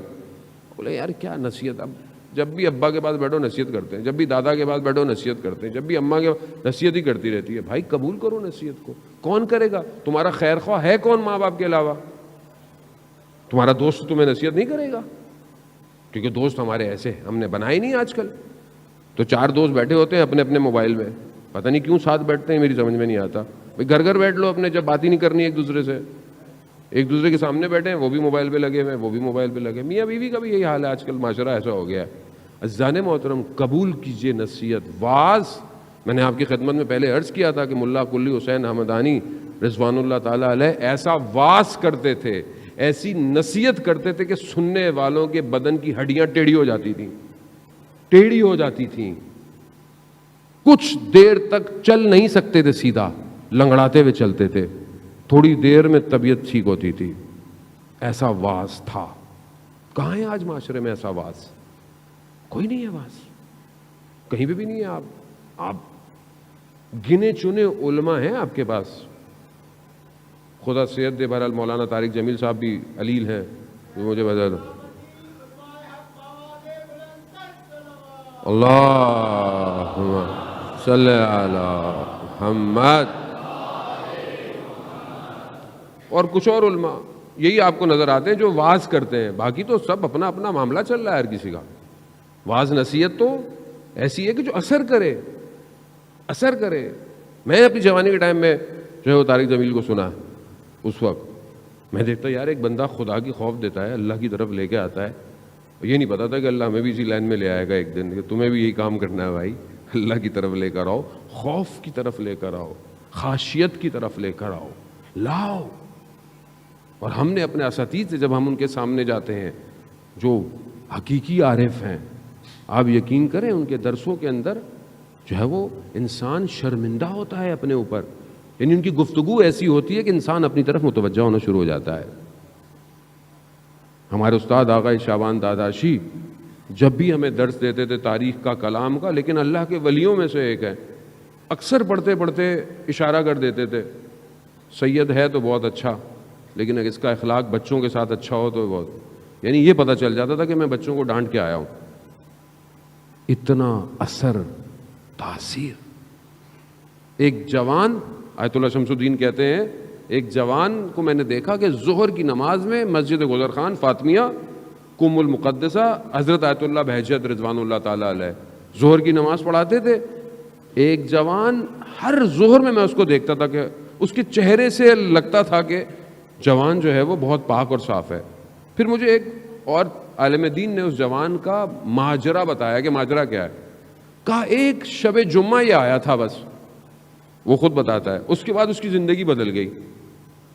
بولے یار کیا نصیحت۔ اب جب بھی ابا کے پاس بیٹھو نصیحت کرتے ہیں، جب بھی دادا کے پاس بیٹھو نصیحت کرتے ہیں، جب بھی اماں کے نصیحت ہی کرتی رہتی ہے۔ بھائی قبول کرو نصیحت کو، کون کرے گا؟ تمہارا خیر خواہ ہے کون ماں باپ کے علاوہ؟ تمہارا دوست تمہیں نصیحت نہیں کرے گا، کیونکہ دوست ہمارے ایسے ہم نے بنائے نہیں۔ آج کل تو 4 دوست بیٹھے ہوتے ہیں اپنے اپنے موبائل میں، پتہ نہیں کیوں ساتھ بیٹھتے ہیں، میری سمجھ میں نہیں آتا۔ بھائی گھر گھر بیٹھ لو اپنے، جب بات ہی نہیں کرنی ایک دوسرے سے، ایک دوسرے کے سامنے بیٹھے ہیں، وہ بھی موبائل پہ لگے ہوئے ہیں، وہ بھی موبائل پہ لگے، میاں بیوی کا بھی یہی حال ہے آج کل، معاشرہ ایسا ہو گیا ہے۔ عزیزان محترم، قبول کیجئے نصیحت، واعظ، میں نے آپ کی خدمت میں پہلے عرض کیا تھا کہ ملا قلی حسین حمدانی رضوان اللہ تعالیٰ علیہ ایسا واعظ کرتے تھے، ایسی نصیحت کرتے تھے کہ سننے والوں کے بدن کی ہڈیاں ٹیڑھی ہو جاتی تھیں، ٹیڑھی ہو جاتی تھیں، کچھ دیر تک چل نہیں سکتے تھے، سیدھا لنگڑاتے ہوئے چلتے تھے، تھوڑی دیر میں طبیعت ٹھیک ہوتی تھی، ایسا واعظ تھا۔ کہاں ہے آج معاشرے میں ایسا واعظ؟ کوئی نہیں ہے واعظ، کہیں پہ بھی نہیں ہے۔ آپ گنے چنے علماء ہیں آپ کے پاس، خدا صحت دے، بہرحال مولانا طارق جمیل صاحب بھی علیل ہیں، مجھے بتا دو۔ اللہم صلی علی محمد۔ اور کچھ اور علماء یہی آپ کو نظر آتے ہیں جو واعظ کرتے ہیں، باقی تو سب اپنا اپنا معاملہ چل رہا ہے ہر کسی کا۔ واعظ نصیحت تو ایسی ہے کہ جو اثر کرے، اثر کرے۔ میں اپنی جوانی کے ٹائم میں جو ہے وہ طارق جمیل کو سنا، اس وقت میں دیکھتا یار ایک بندہ خدا کی خوف دیتا ہے، اللہ کی طرف لے کے آتا ہے، یہ نہیں پتا تھا کہ اللہ ہمیں بھی اسی لائن میں لے آئے گا ایک دن، کہ تمہیں بھی یہی کام کرنا ہے بھائی، اللہ کی طرف لے کر آؤ، خوف کی طرف لے کر آؤ، خاشیت کی طرف لے کر آؤ، لاؤ۔ اور ہم نے اپنے اساتذہ سے جب ہم ان کے سامنے جاتے ہیں جو حقیقی عارف ہیں، آپ یقین کریں ان کے درسوں کے اندر جو ہے وہ انسان شرمندہ ہوتا ہے اپنے اوپر، یعنی ان کی گفتگو ایسی ہوتی ہے کہ انسان اپنی طرف متوجہ ہونا شروع ہو جاتا ہے۔ ہمارے استاد آغا شعبان داداشی جب بھی ہمیں درس دیتے تھے تاریخ کا، کلام کا، لیکن اللہ کے ولیوں میں سے ایک ہے، اکثر پڑھتے پڑھتے اشارہ کر دیتے تھے، سید ہے تو بہت اچھا، لیکن اگر اس کا اخلاق بچوں کے ساتھ اچھا ہو تو بہت، یعنی یہ پتہ چل جاتا تھا کہ میں بچوں کو ڈانٹ کے آیا ہوں۔ اتنا اثر، تاثیر۔ ایک جوان، آیت اللہ شمس الدین کہتے ہیں، ایک جوان کو میں نے دیکھا کہ ظہر کی نماز میں مسجد گزر خان فاطمیہ کم المقدسہ حضرت آیت اللہ بہجت رضوان اللہ تعالیٰ علیہ ظہر کی نماز پڑھاتے تھے۔ ایک جوان ہر ظہر میں اس کو دیکھتا تھا کہ اس کے چہرے سے لگتا تھا کہ جوان جو ہے وہ بہت پاک اور صاف ہے۔ پھر مجھے ایک اور عالم دین نے اس جوان کا ماجرا بتایا کہ ماجرا کیا ہے، کہا ایک شب جمعہ یہ آیا تھا بس، وہ خود بتاتا ہے، اس کے بعد اس کی زندگی بدل گئی۔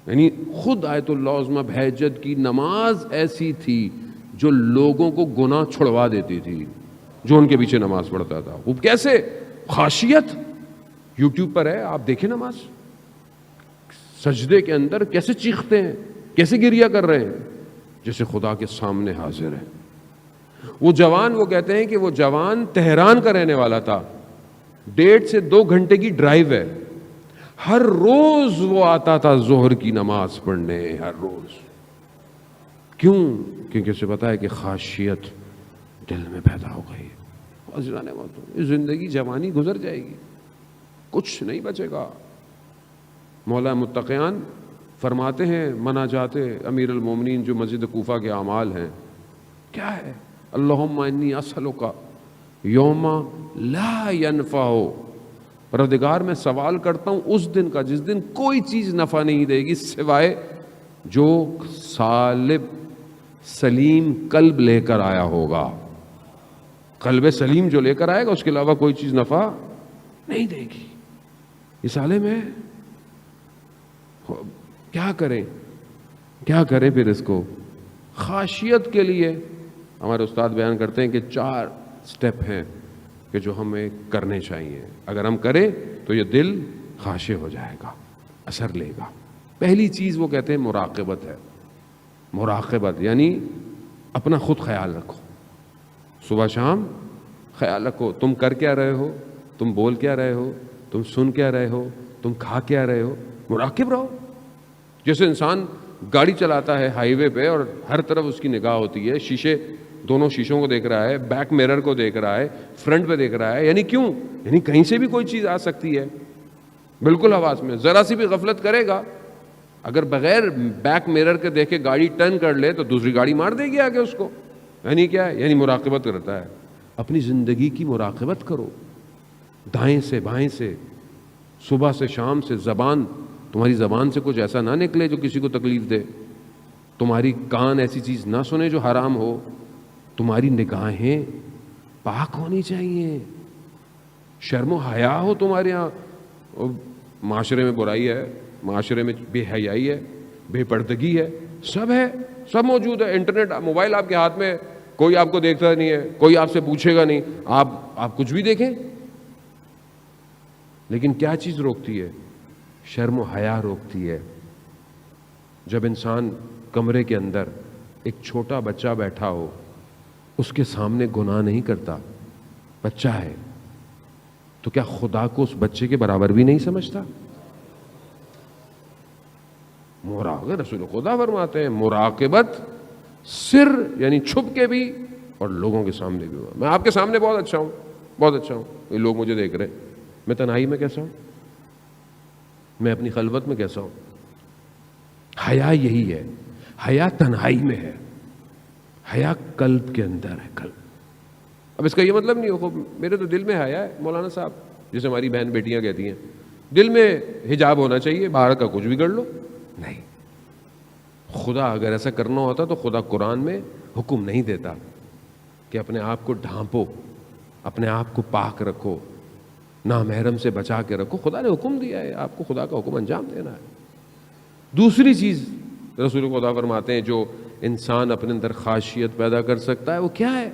یعنی خود آیت اللہ عظمہ بہجت کی نماز ایسی تھی جو لوگوں کو گناہ چھڑوا دیتی تھی، جو ان کے پیچھے نماز پڑھتا تھا۔ وہ کیسے؟ خاشیت، یوٹیوب پر ہے، آپ دیکھیں نماز، سجدے کے اندر کیسے چیختے ہیں، کیسے گریہ کر رہے ہیں، جیسے خدا کے سامنے حاضر ہے۔ وہ جوان، وہ کہتے ہیں کہ وہ جوان تہران کا رہنے والا تھا، 1.5 سے 2 گھنٹے کی ڈرائیو ہے، ہر روز وہ آتا تھا ظہر کی نماز پڑھنے، ہر روز۔ کیوں؟ کیونکہ اسے پتا ہے کہ خاشیت دل میں پیدا ہو گئی، یہ زندگی جوانی گزر جائے گی، کچھ نہیں بچے گا۔ مولا متقیان فرماتے ہیں مناجات امیر المومنین جو مسجد کوفہ کے اعمال ہیں، کیا ہے؟ اللہم انی اسألک یوم لا ینفع، پروردگار میں سوال کرتا ہوں اس دن کا جس دن کوئی چیز نفع نہیں دے گی سوائے جو سالب سلیم قلب لے کر آیا ہوگا۔ قلب سلیم جو لے کر آئے گا اس کے علاوہ کوئی چیز نفع نہیں دے گی۔ اس سالے میں کیا کریں، کیا کریں پھر اس کو؟ خاشیت کے لیے ہمارے استاد بیان کرتے ہیں کہ 4 سٹیپ ہیں کہ جو ہمیں کرنے چاہیے، اگر ہم کریں تو یہ دل خاشع ہو جائے گا، اثر لے گا۔ پہلی چیز وہ کہتے ہیں مراقبت ہے۔ مراقبت یعنی اپنا خود خیال رکھو، صبح شام خیال رکھو، تم کر کیا رہے ہو، تم بول کیا رہے ہو، تم سن کیا رہے ہو، تم کھا کیا رہے ہو، مراقب رہو۔ جیسے انسان گاڑی چلاتا ہے ہائی وے پہ اور ہر طرف اس کی نگاہ ہوتی ہے، شیشے، دونوں شیشوں کو دیکھ رہا ہے، بیک میرر کو دیکھ رہا ہے، فرنٹ پہ دیکھ رہا ہے، یعنی کیوں؟ یعنی کہیں سے بھی کوئی چیز آ سکتی ہے، بالکل حواس میں، ذرا سی بھی غفلت کرے گا، اگر بغیر بیک میرر کے دیکھے گاڑی ٹرن کر لے تو دوسری گاڑی مار دے گی آگے اس کو۔ یعنی کیا ہے؟ یعنی مراقبت کرتا ہے۔ اپنی زندگی کی مراقبت کرو، دائیں سے بائیں سے، صبح سے شام سے تمہاری زبان سے کچھ ایسا نہ نکلے جو کسی کو تکلیف دے، تمہاری کان ایسی چیز نہ سنے جو حرام ہو، تمہاری نگاہیں پاک ہونی چاہیے، شرم و حیا ہو تمہارے یہاں۔ معاشرے میں برائی ہے، معاشرے میں بے حیائی ہے، بے پردگی ہے، سب ہے، سب موجود ہے۔ انٹرنیٹ، موبائل آپ کے ہاتھ میں، کوئی آپ کو دیکھتا نہیں ہے، کوئی آپ سے پوچھے گا نہیں، آپ کچھ بھی دیکھیں، لیکن کیا چیز روکتی ہے؟ شرم و حیا روکتی ہے۔ جب انسان کمرے کے اندر ایک چھوٹا بچہ بیٹھا ہو، اس کے سامنے گناہ نہیں کرتا، بچہ ہے، تو کیا خدا کو اس بچے کے برابر بھی نہیں سمجھتا؟ مراقبہ، رسول خدا فرماتے ہیں مراقبت سر، یعنی چھپ کے بھی اور لوگوں کے سامنے بھی ہوا۔ میں آپ کے سامنے بہت اچھا ہوں، بہت اچھا ہوں، یہ لوگ مجھے دیکھ رہے ہیں، میں تنہائی میں کیسا ہوں، میں اپنی خلوت میں کیسا ہوں۔ حیا یہی ہے، حیا تنہائی میں ہے، حیا قلب کے اندر ہے، قلب۔ اب اس کا یہ مطلب نہیں ہو میرے تو دل میں حیا ہے مولانا صاحب، جیسے ہماری بہن بیٹیاں کہتی ہیں دل میں حجاب ہونا چاہیے، باہر کا کچھ بھی کر لو، نہیں۔ خدا اگر ایسا کرنا ہوتا تو خدا قرآن میں حکم نہیں دیتا کہ اپنے آپ کو ڈھانپو، اپنے آپ کو پاک رکھو، نامحرم سے بچا کے رکھو۔ خدا نے حکم دیا ہے، آپ کو خدا کا حکم انجام دینا ہے۔ دوسری چیز رسول خدا فرماتے ہیں جو انسان اپنے اندر خاشیت پیدا کر سکتا ہے، وہ کیا ہے؟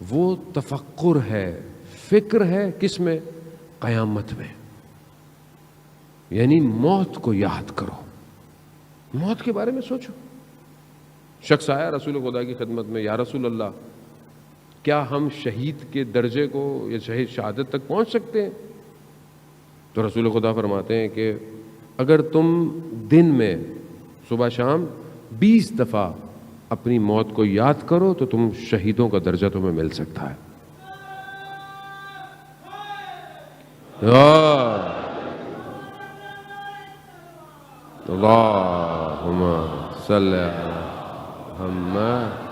وہ تفکر ہے، فکر ہے، کس میں؟ قیامت میں، یعنی موت کو یاد کرو، موت کے بارے میں سوچو۔ شخص آیا رسول خدا کی خدمت میں، یا رسول اللہ کیا ہم شہید کے درجے کو یا شہید شہادت تک پہنچ سکتے ہیں؟ تو رسول خدا فرماتے ہیں کہ اگر تم دن میں صبح شام 20 دفعہ اپنی موت کو یاد کرو تو تم شہیدوں کا درجہ تمہیں مل سکتا ہے۔ اللہم صلی علی محمد۔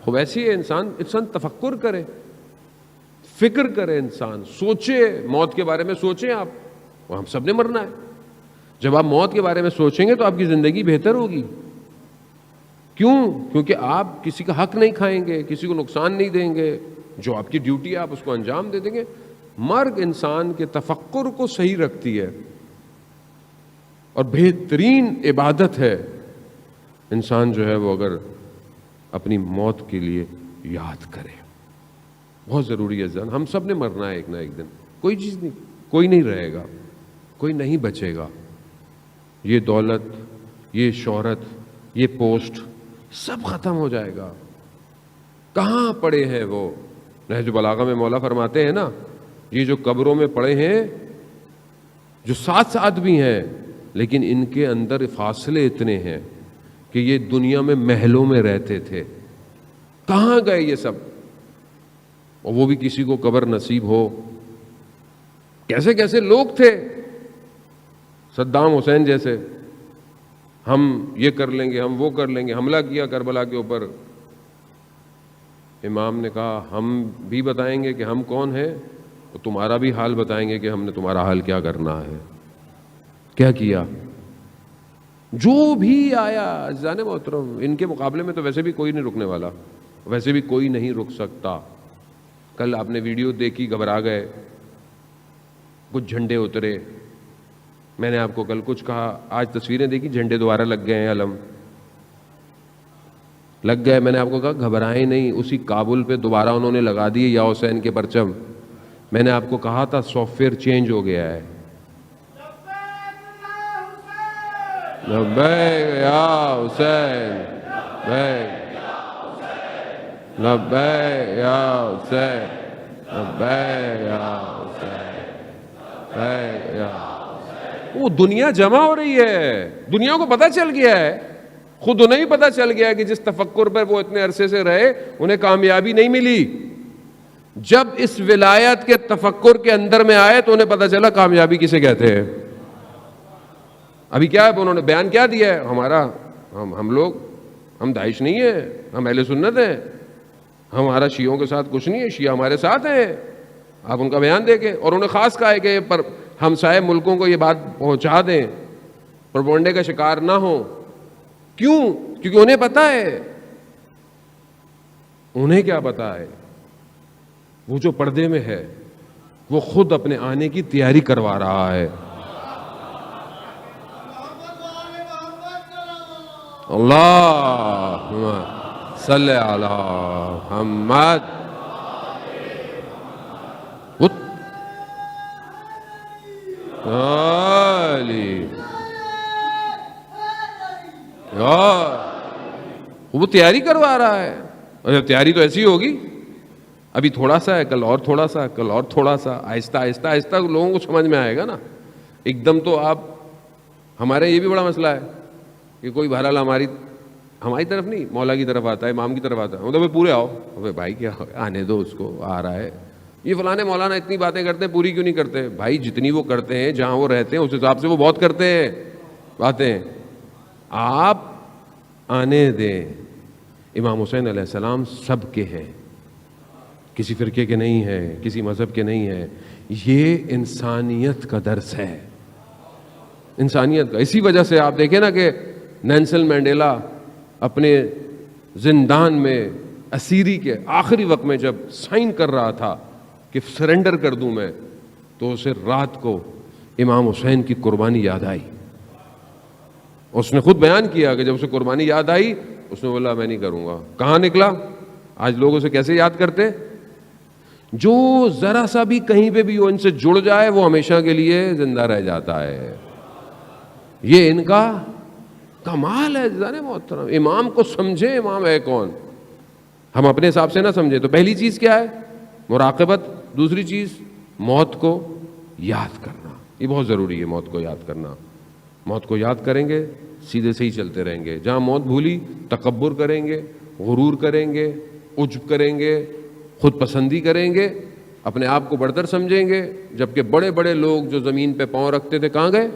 خوب ایسی ہے، انسان تفکر کرے، فکر کرے، انسان سوچے، موت کے بارے میں سوچیں۔ آپ، ہم سب نے مرنا ہے، جب آپ موت کے بارے میں سوچیں گے تو آپ کی زندگی بہتر ہوگی۔ کیوں؟ کیونکہ آپ کسی کا حق نہیں کھائیں گے، کسی کو نقصان نہیں دیں گے، جو آپ کی ڈیوٹی ہے آپ اس کو انجام دے دیں گے۔ مرگ انسان کے تفکر کو صحیح رکھتی ہے اور بہترین عبادت ہے انسان جو ہے وہ اگر اپنی موت کے لیے یاد کرے۔ بہت ضروری ہے جان، ہم سب نے مرنا ہے ایک نہ ایک دن، کوئی چیز نہیں، کوئی نہیں رہے گا، کوئی نہیں بچے گا۔ یہ دولت، یہ شہرت، یہ پوسٹ سب ختم ہو جائے گا۔ کہاں پڑے ہیں وہ؟ نہج البلاغہ میں مولا فرماتے ہیں نا، یہ جو قبروں میں پڑے ہیں، جو ساتھ ساتھ بھی ہیں لیکن ان کے اندر فاصلے اتنے ہیں کہ یہ دنیا میں محلوں میں رہتے تھے، کہاں گئے یہ سب؟ اور وہ بھی کسی کو قبر نصیب ہو۔ کیسے کیسے لوگ تھے، صدام حسین جیسے، ہم یہ کر لیں گے، ہم وہ کر لیں گے، حملہ کیا کربلا کے اوپر۔ امام نے کہا ہم بھی بتائیں گے کہ ہم کون ہیں، اور تمہارا بھی حال بتائیں گے کہ ہم نے تمہارا حال کیا کرنا ہے۔ کیا کیا؟ جو بھی آیا عزیزان محترم، ان کے مقابلے میں تو ویسے بھی کوئی نہیں رکنے والا، ویسے بھی کوئی نہیں رک سکتا۔ کل آپ نے ویڈیو دیکھی، گھبرا گئے، کچھ جھنڈے اترے، میں نے آپ کو کل کچھ کہا، آج تصویریں دیکھی، جھنڈے دوبارہ لگ گئے ہیں، علم لگ گئے۔ میں نے آپ کو کہا گھبرائیں نہیں، اسی کابل پہ دوبارہ انہوں نے لگا دیے یا حسین کے پرچم۔ میں نے آپ کو کہا تھا سافٹ ویئر چینج ہو گیا ہے۔ لبیک یا حسین، لبیک یا حسین، لبیک یا حسین، لبیک یا حسین۔ وہ دنیا جمع ہو رہی ہے، دنیا کو پتہ چل گیا ہے، خود انہیں بھی پتہ چل گیا کہ جس تفکر پر وہ اتنے عرصے سے رہے انہیں کامیابی نہیں ملی۔ جب اس ولایت کے تفکر کے اندر میں آئے تو انہیں پتہ چلا کامیابی کسے کہتے ہیں۔ ابھی کیا ہے، انہوں نے بیان کیا دیا ہے، ہمارا ہم لوگ، ہم داعش نہیں ہیں، ہم اہل سنت ہیں، ہمارا شیعوں کے ساتھ کچھ نہیں ہے، شیعہ ہمارے ساتھ ہیں۔ آپ ان کا بیان دیں گے، اور انہیں خاص کہا ہے کہ پر ہمسائے ملکوں کو یہ بات پہنچا دیں، پروپیگنڈے کا شکار نہ ہوں. کیوں؟ کیونکہ انہیں پتا ہے. انہیں کیا پتا ہے؟ وہ جو پردے میں ہے وہ خود اپنے آنے کی تیاری کروا رہا ہے. اللہم صلی علی محمد. وہ تیاری کروا رہا ہے. اور تیاری تو ایسی ہوگی، ابھی تھوڑا سا ہے، کل اور تھوڑا سا، کل اور تھوڑا سا، آہستہ آہستہ آہستہ لوگوں کو سمجھ میں آئے گا نا. ایک دم تو آپ، ہمارے یہ بھی بڑا مسئلہ ہے کہ کوئی بہرحال ہماری طرف نہیں، مولا کی طرف آتا ہے، امام کی طرف آتا ہے، مطلب پورے آؤ. بھائی کیا آنے دو اس کو، آ رہا ہے. یہ فلانے مولانا اتنی باتیں کرتے ہیں، پوری کیوں نہیں کرتے؟ بھائی جتنی وہ کرتے ہیں جہاں وہ رہتے ہیں اس حساب سے وہ بہت کرتے ہیں باتیں. آپ آنے دیں. امام حسین علیہ السلام سب کے ہیں، کسی فرقے کے نہیں ہیں، کسی مذہب کے نہیں ہیں. یہ انسانیت کا درس ہے، انسانیت کا. اسی وجہ سے آپ دیکھیں نا کہ نیلسن مینڈیلا اپنے زندان میں اسیری کے آخری وقت میں جب سائن کر رہا تھا کہ سرنڈر کر دوں میں، تو اسے رات کو امام حسین کی قربانی یاد آئی. اس نے خود بیان کیا کہ جب اسے قربانی یاد آئی اس نے بولا میں نہیں کروں گا. کہاں نکلا؟ آج لوگ اسے کیسے یاد کرتے؟ جو ذرا سا بھی کہیں پہ بھی وہ ان سے جڑ جائے وہ ہمیشہ کے لیے زندہ رہ جاتا ہے. یہ ان کا کمال ہے. جانے محترم، امام کو سمجھے امام ہے کون. ہم اپنے حساب سے نہ سمجھے. تو پہلی چیز کیا ہے؟ مراقبت. دوسری چیز موت کو یاد کرنا. یہ بہت ضروری ہے، موت کو یاد کرنا. موت کو یاد کریں گے سیدھے سے ہی چلتے رہیں گے. جہاں موت بھولی تکبر کریں گے، غرور کریں گے، عجب کریں گے، خود پسندی کریں گے، اپنے آپ کو بڑھتر سمجھیں گے. جبکہ بڑے بڑے لوگ جو زمین پہ پاؤں رکھتے تھے کہاں گئے؟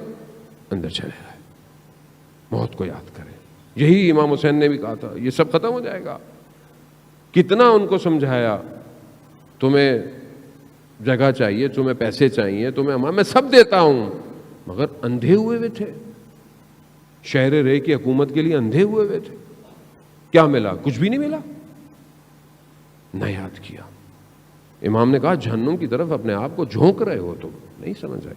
اندر چلے گئے. موت کو یاد کریں. یہی امام حسین نے بھی کہا تھا. یہ سب ختم ہو جائے گا. کتنا ان کو سمجھایا، تمہیں جگہ چاہیے، تمہیں پیسے چاہیے، تمہیں میں سب دیتا ہوں، مگر اندھے ہوئے ہوئے تھے. شہر رے کی حکومت کے لیے اندھے ہوئے ہوئے تھے. کیا ملا؟ کچھ بھی نہیں ملا. نہ یاد کیا. امام نے کہا جہنم کی طرف اپنے آپ کو جھونک رہے ہو، تم نہیں سمجھ آئی.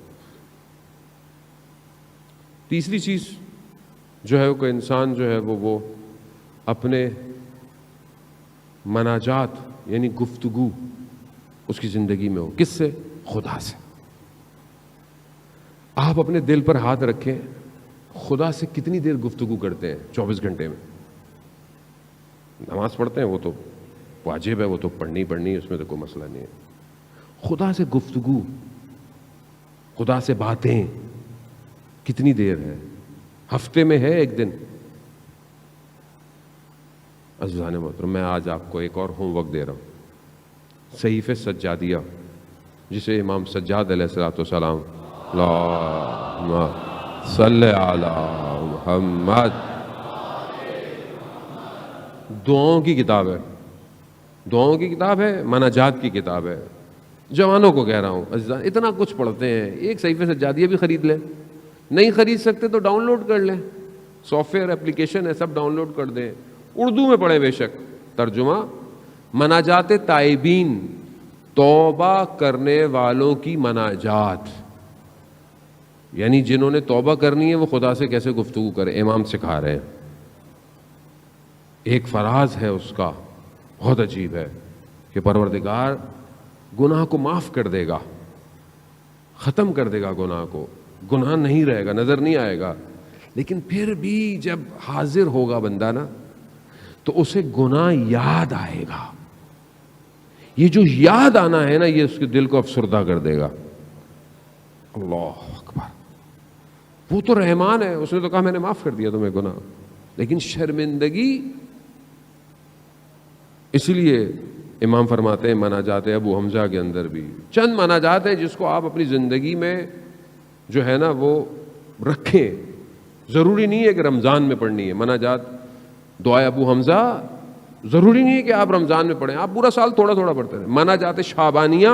تیسری چیز جو ہے کہ انسان جو ہے وہ اپنے مناجات یعنی گفتگو اس کی زندگی میں ہو. کس سے؟ خدا سے. آپ اپنے دل پر ہاتھ رکھیں، خدا سے کتنی دیر گفتگو کرتے ہیں 24 گھنٹے میں؟ نماز پڑھتے ہیں، وہ تو واجب ہے، وہ تو پڑھنی ہے، اس میں تو کوئی مسئلہ نہیں ہے. خدا سے گفتگو، خدا سے باتیں کتنی دیر ہے؟ ہفتے میں ہے ایک دن؟ عزیزان محترم، میں آج آپ کو ایک اور ہوم ورک دے رہا ہوں. صحیفہ سجادیہ، جسے امام سجاد علیہ السلام اللہم صلی علی محمد، دعاؤں کی کتاب ہے. دعاؤں کی کتاب ہے، مناجات کی کتاب ہے. جوانوں کو کہہ رہا ہوں عزیزان، اتنا کچھ پڑھتے ہیں، ایک صحیفہ سجادیہ بھی خرید لیں. نہیں خرید سکتے تو ڈاؤن لوڈ کر لیں. سافٹ ویئر اپلیکیشن ہے، سب ڈاؤن لوڈ کر دیں. اردو میں پڑھیں بے شک. ترجمہ مناجات تائبین، توبہ کرنے والوں کی مناجات، یعنی جنہوں نے توبہ کرنی ہے وہ خدا سے کیسے گفتگو کرے. امام سکھا رہے ہیں. ایک فراز ہے اس کا بہت عجیب ہے کہ پروردگار گناہ کو معاف کر دے گا، ختم کر دے گا گناہ کو. گناہ نہیں رہے گا، نظر نہیں آئے گا. لیکن پھر بھی جب حاضر ہوگا بندہ نا تو اسے گناہ یاد آئے گا. یہ جو یاد آنا ہے نا، یہ اس کے دل کو افسردہ کر دے گا. اللہ اکبر. وہ تو رحمان ہے، اس نے تو کہا میں نے معاف کر دیا تمہیں گناہ. لیکن شرمندگی، اس لیے امام فرماتے ہیں مناجات ابو حمزہ کے اندر بھی چند مناجات ہیں جس کو آپ اپنی زندگی میں جو ہے نا وہ رکھیں. ضروری نہیں ہے کہ رمضان میں پڑھنی ہے مناجات. دعائے ابو حمزہ ضروری نہیں ہے کہ آپ رمضان میں پڑھیں، آپ پورا سال تھوڑا تھوڑا پڑھتے رہیں. مناجات شعبانیہ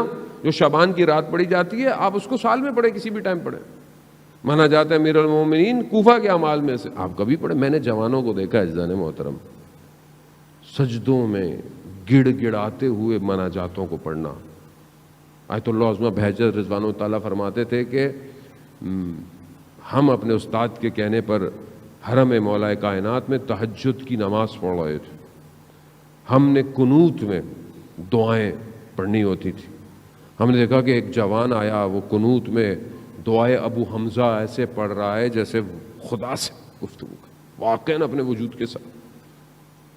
جو شعبان کی رات پڑھی جاتی ہے آپ اس کو سال میں پڑھیں، کسی بھی ٹائم پڑھیں. مانا جاتا ہے امیر المومنین کوفہ کے اعمال میں سے، آپ کبھی پڑھیں. میں نے جوانوں کو دیکھا عزیزان محترم سجدوں میں گڑ گڑاتے ہوئے مناجاتوں کو پڑھنا. آیت اللہ عظمہ بہجت رضوان اللہ تعالیٰ فرماتے تھے کہ ہم اپنے استاد کے کہنے پر حرم مولا کائنات میں تہجد کی نماز پڑھ رہے تھے. ہم نے قنوت میں دعائیں پڑھنی ہوتی تھی. ہم نے دیکھا کہ ایک جوان آیا، وہ قنوت میں دعائے ابو حمزہ ایسے پڑھ رہا ہے جیسے خدا سے گفتگو کر، واقعاً اپنے وجود کے ساتھ.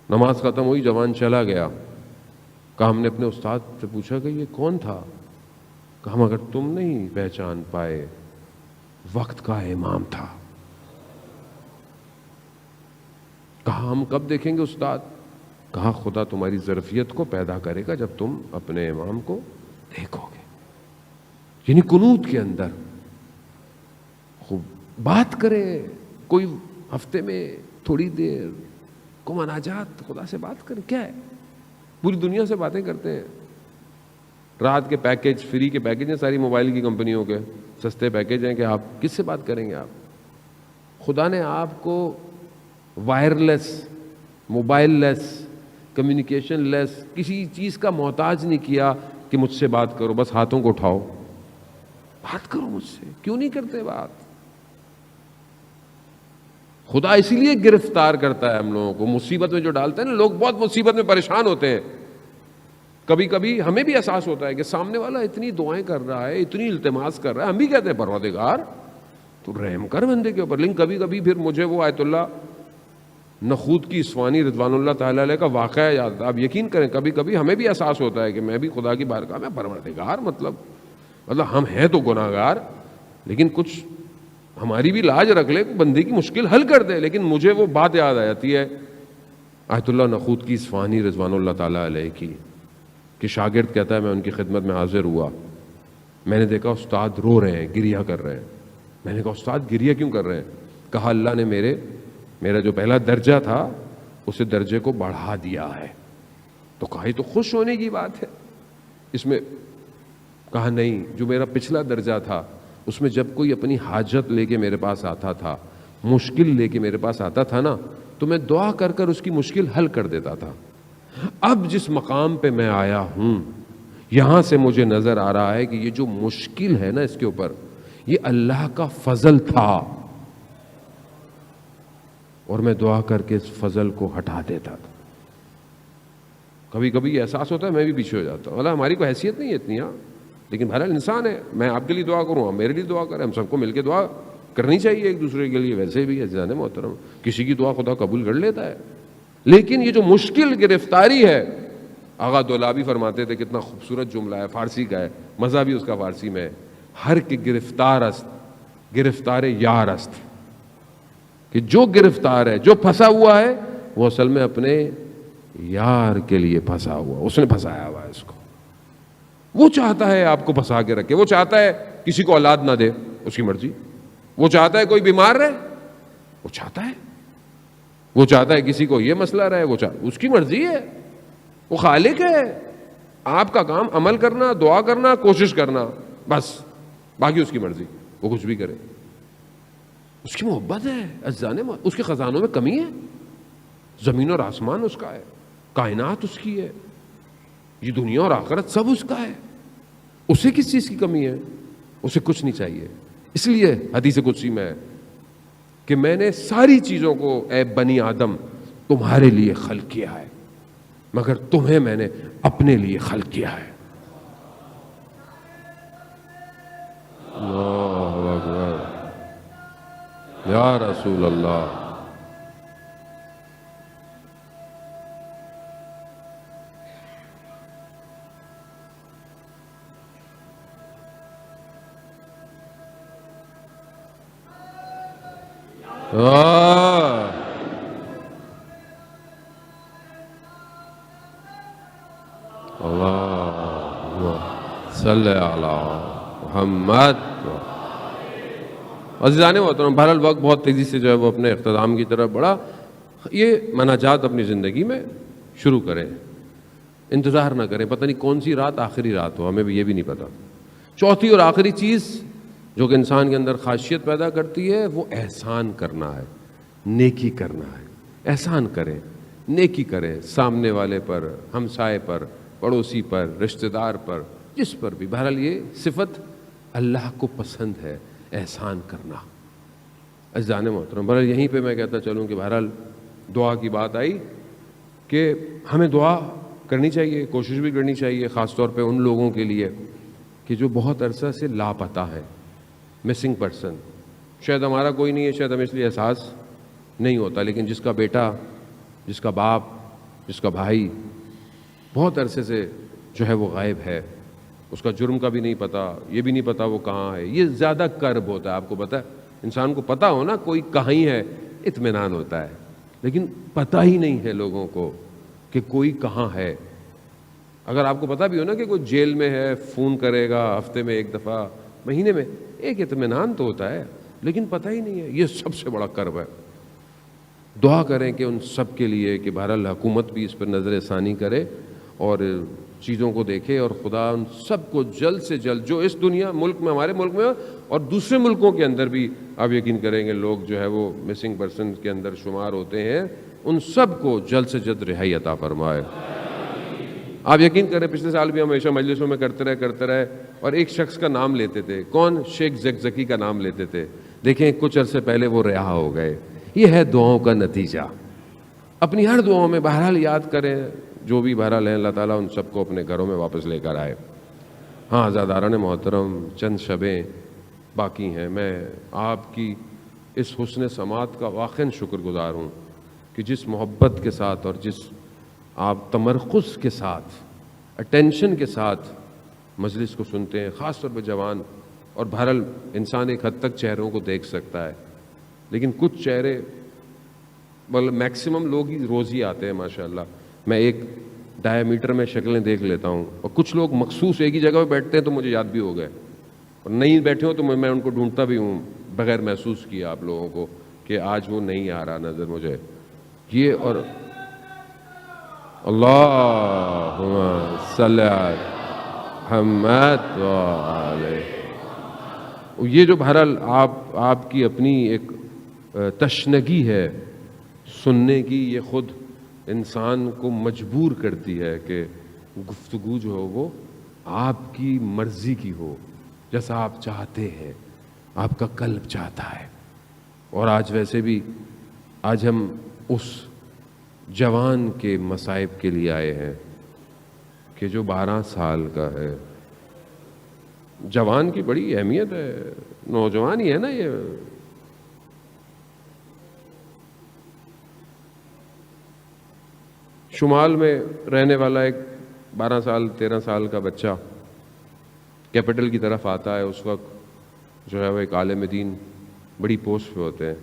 نماز ختم ہوئی، جوان چلا گیا. کہا ہم نے اپنے استاد سے پوچھا کہ یہ کون تھا؟ کہا مگر تم نہیں پہچان پائے، وقت کا امام تھا. کہا ہم کب دیکھیں گے استاد؟ کہا خدا تمہاری ظرفیت کو پیدا کرے گا جب تم اپنے امام کو دیکھو گے. یعنی قنوت کے اندر خوب بات کریں، کوئی ہفتے میں تھوڑی دیر کو مناجات، خدا سے بات کریں. کیا ہے، پوری دنیا سے باتیں کرتے ہیں. رات کے پیکج، فری کے پیکج ہیں ساری موبائل کی کمپنیوں کے، سستے پیکج ہیں کہ آپ کس سے بات کریں گے. آپ خدا نے آپ کو وائرلیس، موبائل لیس، کمیونیکیشن لیس، کسی چیز کا محتاج نہیں کیا کہ مجھ سے بات کرو. بس ہاتھوں کو اٹھاؤ، بات کرو مجھ سے. کیوں نہیں کرتے بات؟ خدا اسی لیے گرفتار کرتا ہے ہم لوگوں کو، مصیبت میں جو ڈالتا ہے نا. لوگ بہت مصیبت میں پریشان ہوتے ہیں. کبھی کبھی ہمیں بھی احساس ہوتا ہے کہ سامنے والا اتنی دعائیں کر رہا ہے، اتنی التماس کر رہا ہے، ہم بھی کہتے ہیں پروردگار تو رحم کر بندے کے اوپر. لیکن کبھی کبھی پھر مجھے وہ آیت اللہ نخود کی اسوانی رضوان اللہ تعالیٰ علیہ کا واقعہ یاد آتا ہے. آپ یقین کریں کبھی کبھی ہمیں بھی احساس ہوتا ہے کہ میں بھی خدا کی بارگاہ میں پروردگار، مطلب ہم ہیں تو گناہ گار، لیکن کچھ ہماری بھی لاج رکھ لے، بندے کی مشکل حل کر دے. لیکن مجھے وہ بات یاد آ جاتی ہے آیت اللہ نخود کی اسفہانی رضوان اللہ تعالیٰ علیہ کی، کہ شاگرد کہتا ہے میں ان کی خدمت میں حاضر ہوا. میں نے دیکھا استاد رو رہے ہیں، گریہ کر رہے ہیں. میں نے کہا استاد گریہ کیوں کر رہے ہیں؟ کہا اللہ نے میرا جو پہلا درجہ تھا اسے درجے کو بڑھا دیا ہے. تو کہا یہ تو خوش ہونے کی بات ہے اس میں. کہا نہیں، جو میرا پچھلا درجہ تھا اس میں جب کوئی اپنی حاجت لے کے میرے پاس آتا تھا، مشکل لے کے میرے پاس آتا تھا نا، تو میں دعا کر کر اس کی مشکل حل کر دیتا تھا. اب جس مقام پہ میں آیا ہوں یہاں سے مجھے نظر آ رہا ہے کہ یہ جو مشکل ہے نا اس کے اوپر، یہ اللہ کا فضل تھا، اور میں دعا کر کے اس فضل کو ہٹا دیتا تھا. کبھی کبھی یہ احساس ہوتا ہے میں بھی پیچھے ہو جاتا ہوں. ہماری کوئی حیثیت نہیں ہے اتنی، ہاں، لیکن بہرحال انسان ہے. میں آپ کے لیے دعا کروں، آپ میرے لیے دعا کریں، ہم سب کو مل کے دعا کرنی چاہیے ایک دوسرے کے لیے. ویسے بھی عزیزان محترم کسی کی دعا خدا قبول کر لیتا ہے. لیکن یہ جو مشکل گرفتاری ہے، آغا دولابی فرماتے تھے، کتنا خوبصورت جملہ ہے، فارسی کا ہے، مزہ بھی اس کا فارسی میں ہے، ہر کے گرفتار است گرفتار یار است. کہ جو گرفتار ہے، جو پھنسا ہوا ہے، وہ اصل میں اپنے یار کے لیے پھنسا ہوا، اس نے پھنسایا ہوا ہے اس کو. وہ چاہتا ہے آپ کو پھنسا کے رکھے، وہ چاہتا ہے کسی کو اولاد نہ دے، اس کی مرضی. وہ چاہتا ہے کوئی بیمار رہے، وہ چاہتا ہے. وہ چاہتا ہے کسی کو یہ مسئلہ رہے، اس کی مرضی ہے. وہ خالق ہے. آپ کا کام عمل کرنا، دعا کرنا، کوشش کرنا، بس. باقی اس کی مرضی، وہ کچھ بھی کرے. اس کی محبت ہے عزیزان، اس کے خزانوں میں کمی ہے. زمین اور آسمان اس کا ہے، کائنات اس کی ہے، یہ دنیا اور آخرت سب اس کا ہے. اسے کس چیز کی کمی ہے؟ اسے کچھ نہیں چاہیے. اس لیے حدیث قدسی میں ہے کہ میں نے ساری چیزوں کو اے بنی آدم تمہارے لیے خلق کیا ہے، مگر تمہیں میں نے اپنے لیے خلق کیا ہے. اللہ اکبر یا رسول اللہ. صلی علی محمد. عزیزان محترم، بہرحال وقت بہت تیزی سے جو ہے وہ اپنے اختتام کی طرف بڑھا. یہ مناجات اپنی زندگی میں شروع کریں. انتظار نہ کریں، پتہ نہیں کون سی رات آخری رات ہو، ہمیں بھی یہ بھی نہیں پتہ۔ چوتھی اور آخری چیز جو کہ انسان کے اندر خاصیت پیدا کرتی ہے وہ احسان کرنا ہے، نیکی کرنا ہے۔ احسان کریں، نیکی کریں، سامنے والے پر، ہمسائے پر، پڑوسی پر، رشتہ دار پر، جس پر بھی۔ بہرحال یہ صفت اللہ کو پسند ہے، احسان کرنا۔ عزیزان محترم، بہرحال یہیں پہ میں کہتا چلوں کہ بہرحال دعا کی بات آئی کہ ہمیں دعا کرنی چاہیے، کوشش بھی کرنی چاہیے، خاص طور پہ ان لوگوں کے لیے کہ جو بہت عرصہ سے لاپتہ ہیں، مسنگ پرسن۔ شاید ہمارا کوئی نہیں ہے، شاید ہمیں اس لیے احساس نہیں ہوتا، لیکن جس کا بیٹا، جس کا باپ، جس کا بھائی بہت عرصے سے جو ہے وہ غائب ہے، اس کا جرم کا بھی نہیں پتہ، یہ بھی نہیں پتہ وہ کہاں ہے، یہ زیادہ کرب ہوتا ہے۔ آپ کو پتہ ہے، انسان کو پتہ ہو نا کوئی کہاں ہی ہے، اطمینان ہوتا ہے، لیکن پتہ ہی نہیں ہے لوگوں کو کہ کوئی کہاں ہے۔ اگر آپ کو پتہ بھی ہو نا کہ کوئی جیل میں ہے، فون کرے گا ہفتے میں ایک دفعہ، مہینے میں ایک، اطمینان تو ہوتا ہے، لیکن پتہ ہی نہیں ہے۔ یہ سب سے بڑا کرب ہے۔ دعا کریں کہ ان سب کے لیے کہ بہرحال حکومت بھی اس پر نظر ثانی کرے اور چیزوں کو دیکھے، اور خدا ان سب کو جلد سے جلد، جو اس دنیا ملک میں، ہمارے ملک میں اور دوسرے ملکوں کے اندر بھی آپ یقین کریں گے لوگ جو ہے وہ مسنگ پرسن کے اندر شمار ہوتے ہیں، ان سب کو جلد سے جلد رہائی عطا فرمائے۔ آپ یقین کریں پچھلے سال بھی ہم ہمیشہ مجلسوں میں کرتے رہے اور ایک شخص کا نام لیتے تھے، کون؟ شیخ زکزکی کا نام لیتے تھے۔ دیکھیں کچھ عرصے پہلے وہ رہا ہو گئے۔ یہ ہے دعاؤں کا نتیجہ۔ اپنی ہر دعاؤں میں بہرحال یاد کریں، جو بھی بہرحال ہیں اللہ تعالیٰ ان سب کو اپنے گھروں میں واپس لے کر آئے۔ ہاں عزاداران محترم، چند شبیں باقی ہیں۔ میں آپ کی اس حسن سماعت کا واقعاً شکر گزار ہوں کہ جس محبت کے ساتھ اور جس آپ تمرکز کے ساتھ، اٹینشن کے ساتھ مجلس کو سنتے ہیں، خاص طور پہ جوان۔ اور بہرحال انسان ایک حد تک چہروں کو دیکھ سکتا ہے، لیکن کچھ چہرے میکسیمم لوگ ہی روز ہی آتے ہیں ماشاءاللہ۔ میں ایک ڈائی میٹر میں شکلیں دیکھ لیتا ہوں، اور کچھ لوگ مخصوص ایک ہی جگہ پہ بیٹھتے ہیں تو مجھے یاد بھی ہو گئے، اور نہیں بیٹھے ہوں تو میں ان کو ڈھونڈتا بھی ہوں بغیر محسوس کیا آپ لوگوں کو کہ آج وہ نہیں آ رہا نظر مجھے یہ۔ اور اللہم صلی علی محمد وعلیہ، یہ جو بہرحال آپ کی اپنی ایک تشنگی ہے سننے کی، یہ خود انسان کو مجبور کرتی ہے کہ گفتگو جو ہو وہ آپ کی مرضی کی ہو، جیسا آپ چاہتے ہیں، آپ کا قلب چاہتا ہے۔ اور آج ویسے بھی آج ہم اس جوان کے مصائب کے لیے آئے ہیں کہ جو 12 سال کا ہے۔ جوان کی بڑی اہمیت ہے، نوجوان ہی ہے نا یہ۔ شمال میں رہنے والا ایک 12 سال 13 سال کا بچہ کیپٹل کی طرف آتا ہے، اس وقت جو ہے وہ ایک عالم دین بڑی پوسٹ پہ ہوتے ہیں،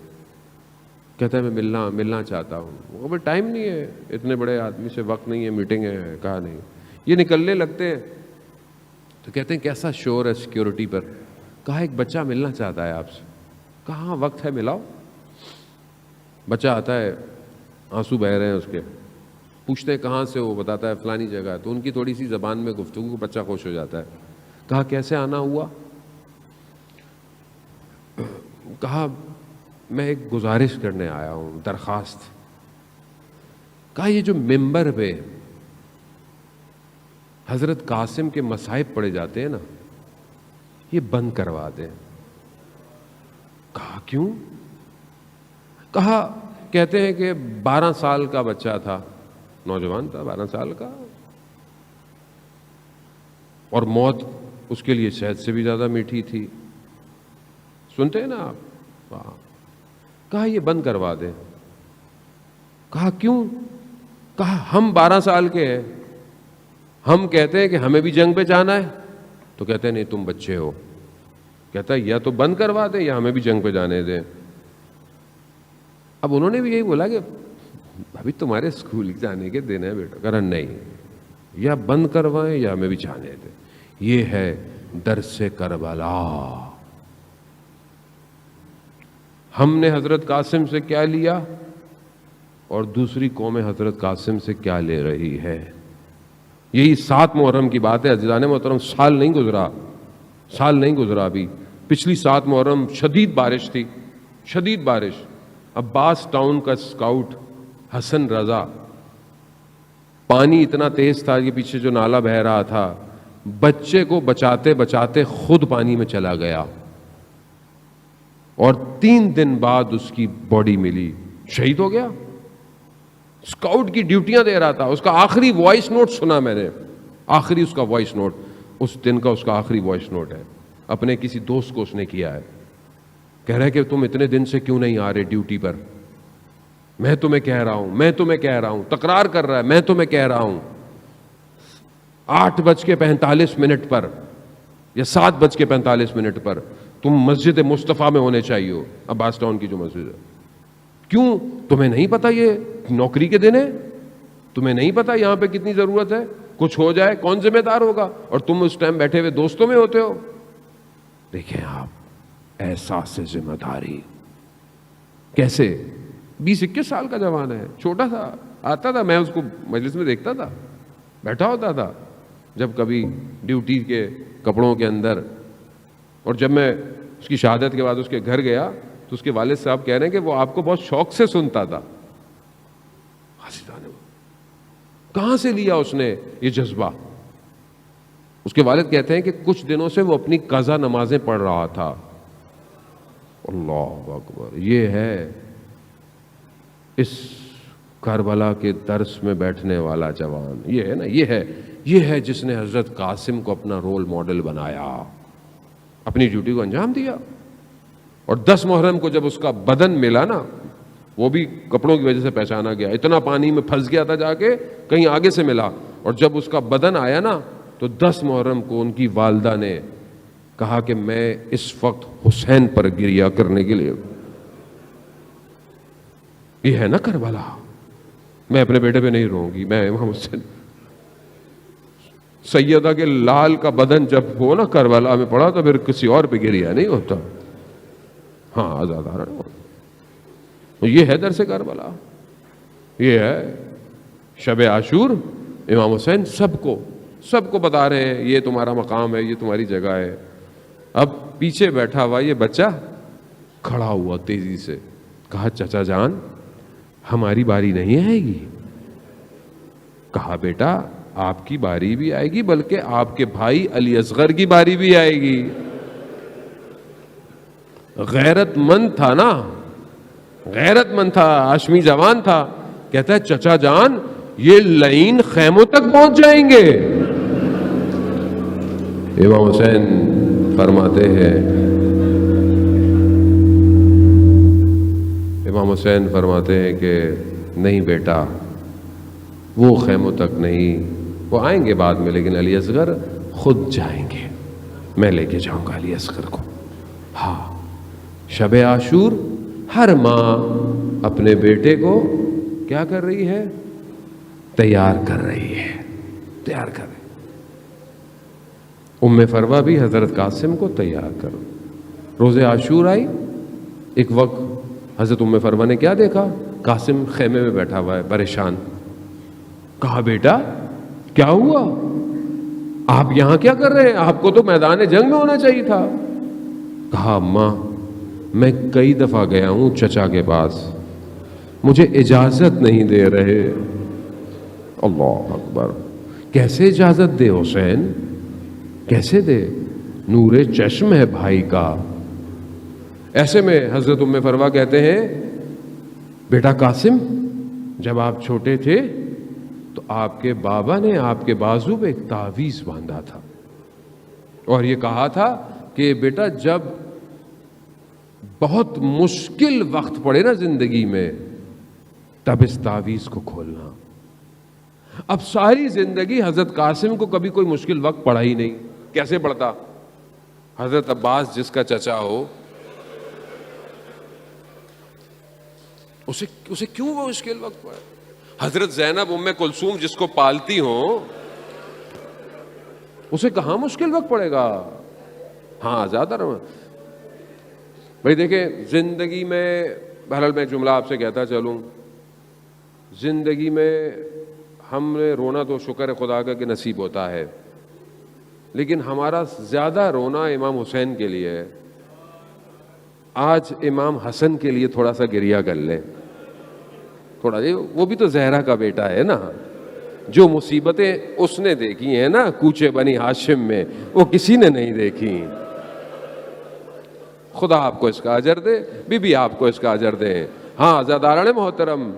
کہتا ہے میں ملنا چاہتا ہوں۔ وہ بھی ٹائم نہیں ہے، اتنے بڑے آدمی سے وقت نہیں ہے، میٹنگ ہے، کہا نہیں۔ یہ نکلنے لگتے ہیں تو کہتے ہیں کیسا شور ہے سیکیورٹی پر؟ کہا ایک بچہ ملنا چاہتا ہے آپ سے۔ کہاں وقت ہے ملاؤ۔ بچہ آتا ہے، آنسو بہہ رہے ہیں اس کے، پوچھتے ہیں کہاں سے، وہ بتاتا ہے فلانی جگہ، تو ان کی تھوڑی سی زبان میں گفتگو، بچہ خوش ہو جاتا ہے۔ کہا کیسے آنا ہوا؟ کہا میں ایک گزارش کرنے آیا ہوں، درخواست۔ کہا یہ جو ممبر پہ حضرت قاسم کے مصائب پڑے جاتے ہیں نا، یہ بند کروا دیں۔ کہا کیوں؟ کہا کہتے ہیں کہ 12 سال کا بچہ تھا، نوجوان تھا 12 سال کا، اور موت اس کے لیے شہد سے بھی زیادہ میٹھی تھی۔ سنتے ہیں نا آپ؟ کہا یہ بند کروا دیں۔ کہا کیوں؟ کہا ہم 12 سال کے ہیں، ہم کہتے ہیں کہ ہمیں بھی جنگ پہ جانا ہے، تو کہتے ہیں نہیں تم بچے ہو۔ کہتا ہے یا تو بند کروا دیں یا ہمیں بھی جنگ پہ جانے دیں۔ اب انہوں نے بھی یہی بولا کہ ابھی تمہارے اسکول جانے کے دن ہے بیٹا۔ کہا نہیں، یا بند کروائیں یا ہمیں بھی جانے دیں۔ یہ ہے درس کربلا۔ ہم نے حضرت قاسم سے کیا لیا اور دوسری قوم حضرت قاسم سے کیا لے رہی ہے۔ یہی 7 محرم کی بات ہے عزیزان محترم، سال نہیں گزرا ابھی، پچھلی 7 محرم شدید بارش تھی، شدید بارش. عباس ٹاؤن کا اسکاؤٹ حسن رضا، پانی اتنا تیز تھا کہ پیچھے جو نالا بہہ رہا تھا، بچے کو بچاتے بچاتے خود پانی میں چلا گیا اور 3 دن بعد اس کی باڈی ملی، شہید ہو گیا. اسکاؤٹ کی ڈیوٹیاں دے رہا تھا، اس کا آخری وائس نوٹ سنا میں نے، آخری اس کا وائس نوٹ، اس دن کا اس کا آخری وائس نوٹ ہے، اپنے کسی دوست کو اس نے کیا ہے. کہہ رہا ہے کہ تم اتنے دن سے کیوں نہیں آ رہے ڈیوٹی پر، میں تمہیں کہہ رہا ہوں، تکرار کر رہا ہے، میں تمہیں کہہ رہا ہوں 8:45 پر یا 7:45 پر تم مسجد مصطفیٰ میں ہونے چاہیے ہو، عباس ٹاؤن کی جو مسجد ہے. کیوں؟ تمہیں نہیں پتا یہ نوکری کے دن ہے؟ تمہیں نہیں پتا یہاں پہ کتنی ضرورت ہے؟ کچھ ہو جائے کون ذمہ دار ہوگا؟ اور تم اس ٹائم بیٹھے ہوئے دوستوں میں ہوتے ہو. دیکھیں آپ احساس ذمہ داری کیسے، 20-21 سال کا جوان ہے، چھوٹا تھا، آتا تھا، میں اس کو مجلس میں دیکھتا تھا، بیٹھا ہوتا تھا جب کبھی ڈیوٹی کے کپڑوں کے اندر. اور جب میں اس کی شہادت کے بعد اس کے گھر گیا تو اس کے والد صاحب کہہ رہے ہیں کہ وہ آپ کو بہت شوق سے سنتا تھا. کہاں سے لیا اس نے یہ جذبہ؟ اس کے والد کہتے ہیں کہ کچھ دنوں سے وہ اپنی قضا نمازیں پڑھ رہا تھا. اللہ اکبر. یہ ہے اس کربلا کے درس میں بیٹھنے والا جوان، یہ ہے نا، یہ ہے جس نے حضرت قاسم کو اپنا رول ماڈل بنایا، اپنی ڈیوٹی کو انجام دیا. اور 10 محرم کو جب اس کا بدن ملا نا، وہ بھی کپڑوں کی وجہ سے پہچانا گیا، اتنا پانی میں پھنس گیا تھا، جا کے کہیں آگے سے ملا، اور جب اس کا بدن آیا نا تو 10 محرم کو ان کی والدہ نے کہا کہ میں اس وقت حسین پر گریہ کرنے کے لیے. یہ ہے نا کربلا. میں اپنے بیٹے پہ نہیں رہوں گی، میں امام حسین سیدہ کے لال کا بدن جب ہو نا کربلا میں پڑا تو پھر کسی اور پہ گریہ نہیں ہوتا. ہاں آزادارہ یہ ہے درس کربلا، یہ ہے شب عاشور. امام حسین سب کو بتا رہے ہیں یہ تمہارا مقام ہے، یہ تمہاری جگہ ہے. اب پیچھے بیٹھا ہوا یہ بچہ کھڑا ہوا تیزی سے، کہا چچا جان ہماری باری نہیں آئے گی؟ کہا بیٹا آپ کی باری بھی آئے گی، بلکہ آپ کے بھائی علی اصغر کی باری بھی آئے گی. غیرت مند تھا نا، غیرت مند تھا، ہاشمی جوان تھا. کہتا ہے چچا جان یہ لعین خیموں تک پہنچ جائیں گے. امام حسین فرماتے ہیں، امام حسین فرماتے ہیں کہ نہیں بیٹا وہ خیموں تک نہیں، وہ آئیں گے بعد میں، لیکن علی اصغر خود جائیں گے، میں لے کے جاؤں گا علی اصغر کو. ہاں شب عاشور ہر ماں اپنے بیٹے کو کیا کر رہی ہے؟ تیار کر رہی ہے. ام فروہ بھی حضرت قاسم کو تیار کرو. روز عاشور آئی، ایک وقت حضرت ام فروہ نے کیا دیکھا؟ قاسم خیمے میں بیٹھا ہوا ہے پریشان. کہا بیٹا کیا ہوا؟ آپ یہاں کیا کر رہے ہیں؟ آپ کو تو میدان جنگ میں ہونا چاہیے تھا. کہا ماں میں کئی دفعہ گیا ہوں چچا کے پاس، مجھے اجازت نہیں دے رہے. اللہ اکبر. کیسے اجازت دے حسین، کیسے دے؟ نور چشم ہے بھائی کا. ایسے میں حضرت ام فروہ کہتے ہیں بیٹا قاسم جب آپ چھوٹے تھے تو آپ کے بابا نے آپ کے بازو پہ ایک تعویذ باندھا تھا اور یہ کہا تھا کہ بیٹا جب بہت مشکل وقت پڑے نا زندگی میں تب اس تعویذ کو کھولنا. اب ساری زندگی حضرت قاسم کو کبھی کوئی مشکل وقت پڑا ہی نہیں. کیسے پڑتا؟ حضرت عباس جس کا چچا ہو اسے کیوں وہ مشکل وقت پڑا؟ حضرت زینب ام کلثوم جس کو پالتی ہوں اسے کہاں مشکل وقت پڑے گا؟ ہاں زیادہ بھائی دیکھیں زندگی میں، بہرحال میں جملہ آپ سے کہتا چلوں، زندگی میں ہم نے رونا تو شکر ہے خدا کا کہ نصیب ہوتا ہے، لیکن ہمارا زیادہ رونا امام حسین کے لیے ہے. آج امام حسن کے لیے تھوڑا سا گریہ کر لیں تھوڑا. وہ بھی تو زہرا کا بیٹا ہے نا. جو مصیبتیں اس نے دیکھی ہیں نا کوچے بنی ہاشم میں، وہ کسی نے نہیں دیکھی. خدا آپ کو اس کا اجر دے، بی بی آپ کو اس کا اجر دے. ہاں عزاداران محترم،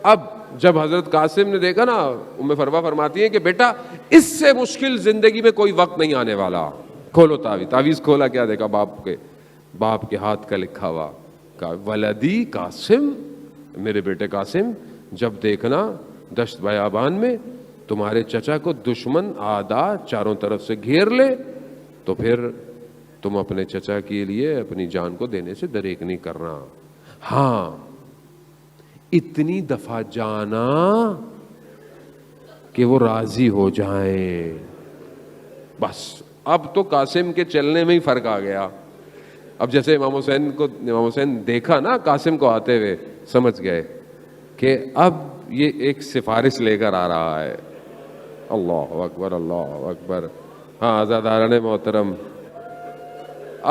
اب جب حضرت قاسم نے دیکھا نا، ام فروا فرماتی ہیں کہ بیٹا اس سے مشکل زندگی میں کوئی وقت نہیں آنے والا. کھولو تعویذ کھولا، کیا دیکھا؟ باپ کے ہاتھ کا لکھا ہوا، کہا ولدی قاسم، میرے بیٹے قاسم، جب دیکھنا دشت بیابان میں تمہارے چچا کو دشمن آدھا چاروں طرف سے گھیر لے تو پھر تم اپنے چچا کے لیے اپنی جان کو دینے سے دریغ نہیں کرنا. ہاں اتنی دفعہ جانا کہ وہ راضی ہو جائیں. بس اب تو قاسم کے چلنے میں ہی فرق آ گیا. اب جیسے امام حسین دیکھا نا قاسم کو آتے ہوئے، سمجھ گئے کہ اب یہ ایک سفارش لے کر آ رہا ہے. اللہ اکبر اللہ اکبر. ہاں عزاداران محترم،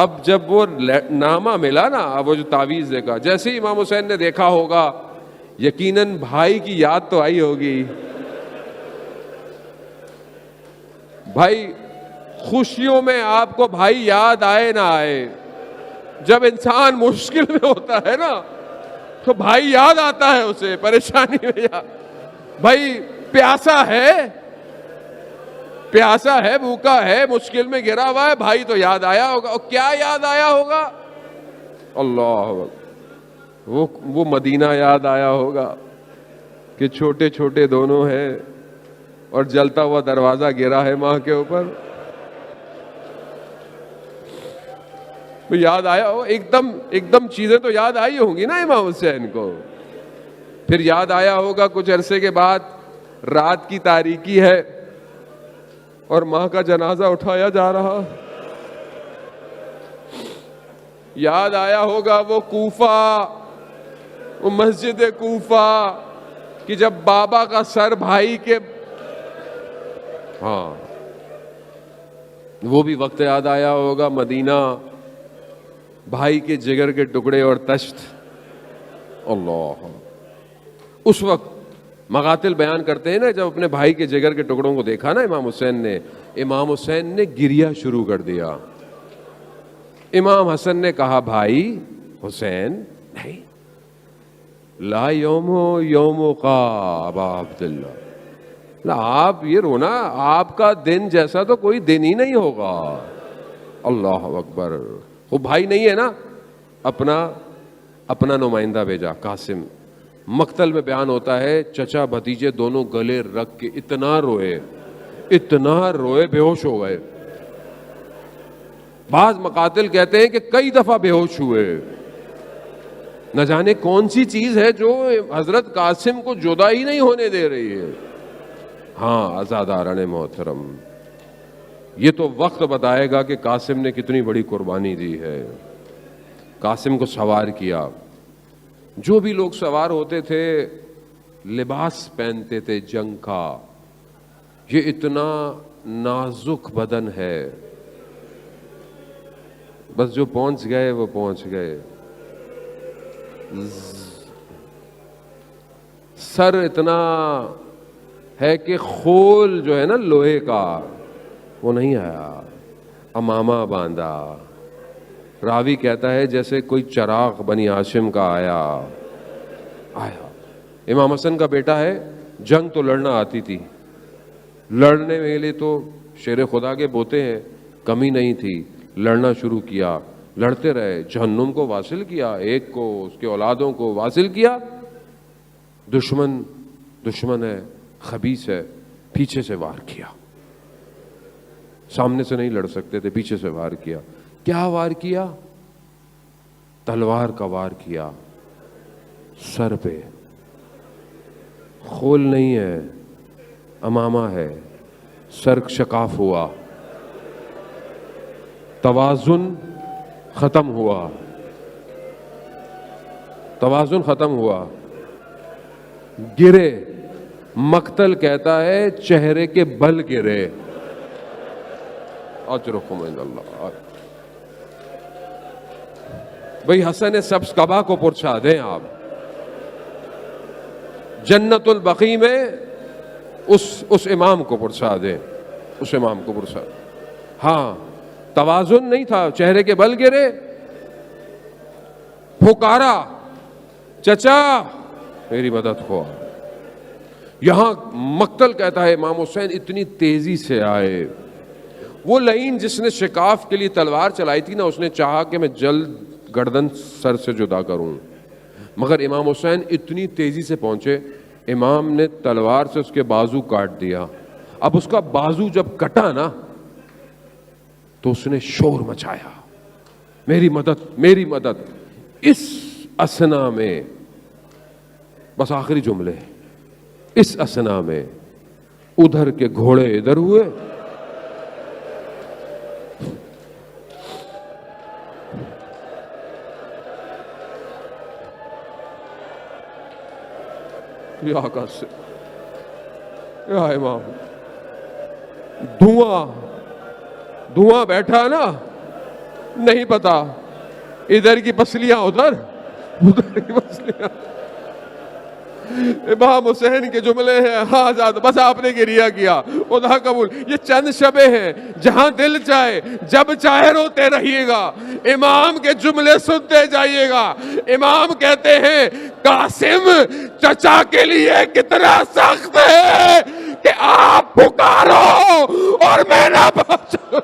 اب جب وہ نامہ ملا نا، اب وہ جو تعویذ دیکھا، جیسے ہی امام حسین نے دیکھا ہوگا یقیناً بھائی کی یاد تو آئی ہوگی. بھائی خوشیوں میں آپ کو بھائی یاد آئے نہ آئے، جب انسان مشکل میں ہوتا ہے نا تو بھائی یاد آتا ہے اسے. پریشانی میں بھائی پیاسا ہے، بھوکا ہے، مشکل میں گرا ہوا ہے، بھائی تو یاد آیا ہوگا. اور کیا یاد آیا ہوگا؟ اللہ، وہ مدینہ یاد آیا ہوگا کہ چھوٹے چھوٹے دونوں ہیں اور جلتا ہوا دروازہ گرا ہے ماں کے اوپر. یاد آیا ہو ایک دم چیزیں تو یاد آئی ہوں گی نا امام حسین کو. پھر یاد آیا ہوگا کچھ عرصے کے بعد رات کی تاریکی ہے اور ماں کا جنازہ اٹھایا جا رہا. یاد آیا ہوگا وہ کوفہ، وہ مسجد کوفہ کہ جب بابا کا سر بھائی کے، ہاں وہ بھی وقت یاد آیا ہوگا. مدینہ، بھائی کے جگر کے ٹکڑے اور تشت. اللہ، اس وقت مقاتل بیان کرتے ہیں نا، جب اپنے بھائی کے جگر کے ٹکڑوں کو دیکھا نا امام حسین نے گریہ شروع کر دیا. امام حسن نے کہا بھائی حسین نہیں، لا یوم کا ابا عبداللہ، لا آپ یہ رونا، آپ کا دن جیسا تو کوئی دن ہی نہیں ہوگا. اللہ اکبر. وہ بھائی نہیں ہے نا، اپنا نمائندہ بھیجا قاسم. مقتل میں بیان ہوتا ہے چچا بھتیجے دونوں گلے رکھ کے اتنا روئے بے ہوش ہو گئے. بعض مقاتل کہتے ہیں کہ کئی دفعہ بے ہوش ہوئے. نہ جانے کون سی چیز ہے جو حضرت قاسم کو جدا ہی نہیں ہونے دے رہی ہے. ہاں عزاداران محترم، یہ تو وقت بتائے گا کہ قاسم نے کتنی بڑی قربانی دی ہے. قاسم کو سوار کیا. جو بھی لوگ سوار ہوتے تھے لباس پہنتے تھے جنگ کا. یہ اتنا نازک بدن ہے، بس جو پہنچ گئے وہ پہنچ گئے. سر اتنا ہے کہ خول جو ہے نا لوہے کا وہ نہیں آیا، امامہ باندھا. راوی کہتا ہے جیسے کوئی چراغ بنی ہاشم کا آیا. امام حسن کا بیٹا ہے، جنگ تو لڑنا آتی تھی، لڑنے کے لیے تو شیر خدا کے بوتے ہیں، کمی نہیں تھی. لڑنا شروع کیا، لڑتے رہے، جہنم کو واصل کیا، ایک کو اس کے اولادوں کو واصل کیا. دشمن ہے، خبیث ہے، پیچھے سے وار کیا. سامنے سے نہیں لڑ سکتے تھے، پیچھے سے وار کیا. کیا وار کیا؟ تلوار کا وار کیا. سر پہ خول نہیں ہے، امامہ ہے. سر شکاف ہوا، توازن ختم ہوا، گرے. مقتل کہتا ہے چہرے کے بل گرے. اجرکم عند اللہ. بھئی حسن سبز قبا کو پرچھا دیں آپ. جنت البقیع میں اس امام کو پرچھا دیں, اس امام کو پرچھا. ہاں توازن نہیں تھا, چہرے کے بل گرے, پھکارا چچا میری مدد ہو. یہاں مقتل کہتا ہے امام حسین اتنی تیزی سے آئے. وہ لعین جس نے شکاف کے لیے تلوار چلائی تھی نا, اس نے چاہا کہ میں جلد گردن سر سے جدا کروں, مگر امام حسین اتنی تیزی سے پہنچے, امام نے تلوار سے اس کے بازو کاٹ دیا. اب اس کا بازو جب کٹا نا تو اس نے شور مچایا, میری مدد میری مدد. اس اسنا میں بس آخری جملے, اس اسنا میں ادھر کے گھوڑے ادھر ہوئے, یا آقا سے یا امام. دھواں بیٹھا نا, نہیں پتا ادھر کی پسلیاں ادھر کی پسلیاں. امام حسین کے جملے ہیں ہاں زیادہ, بس آپ نے گریہ کیا, خدا قبول. یہ چند شبیں ہیں جہاں دل چاہے جب چاہے روتے رہیے گا, امام کے جملے سنتے جائیے گا. امام کہتے ہیں قاسم چچا کے لیے کتنا سخت ہے کہ آپ پکارو اور میں نہ پہنچوں.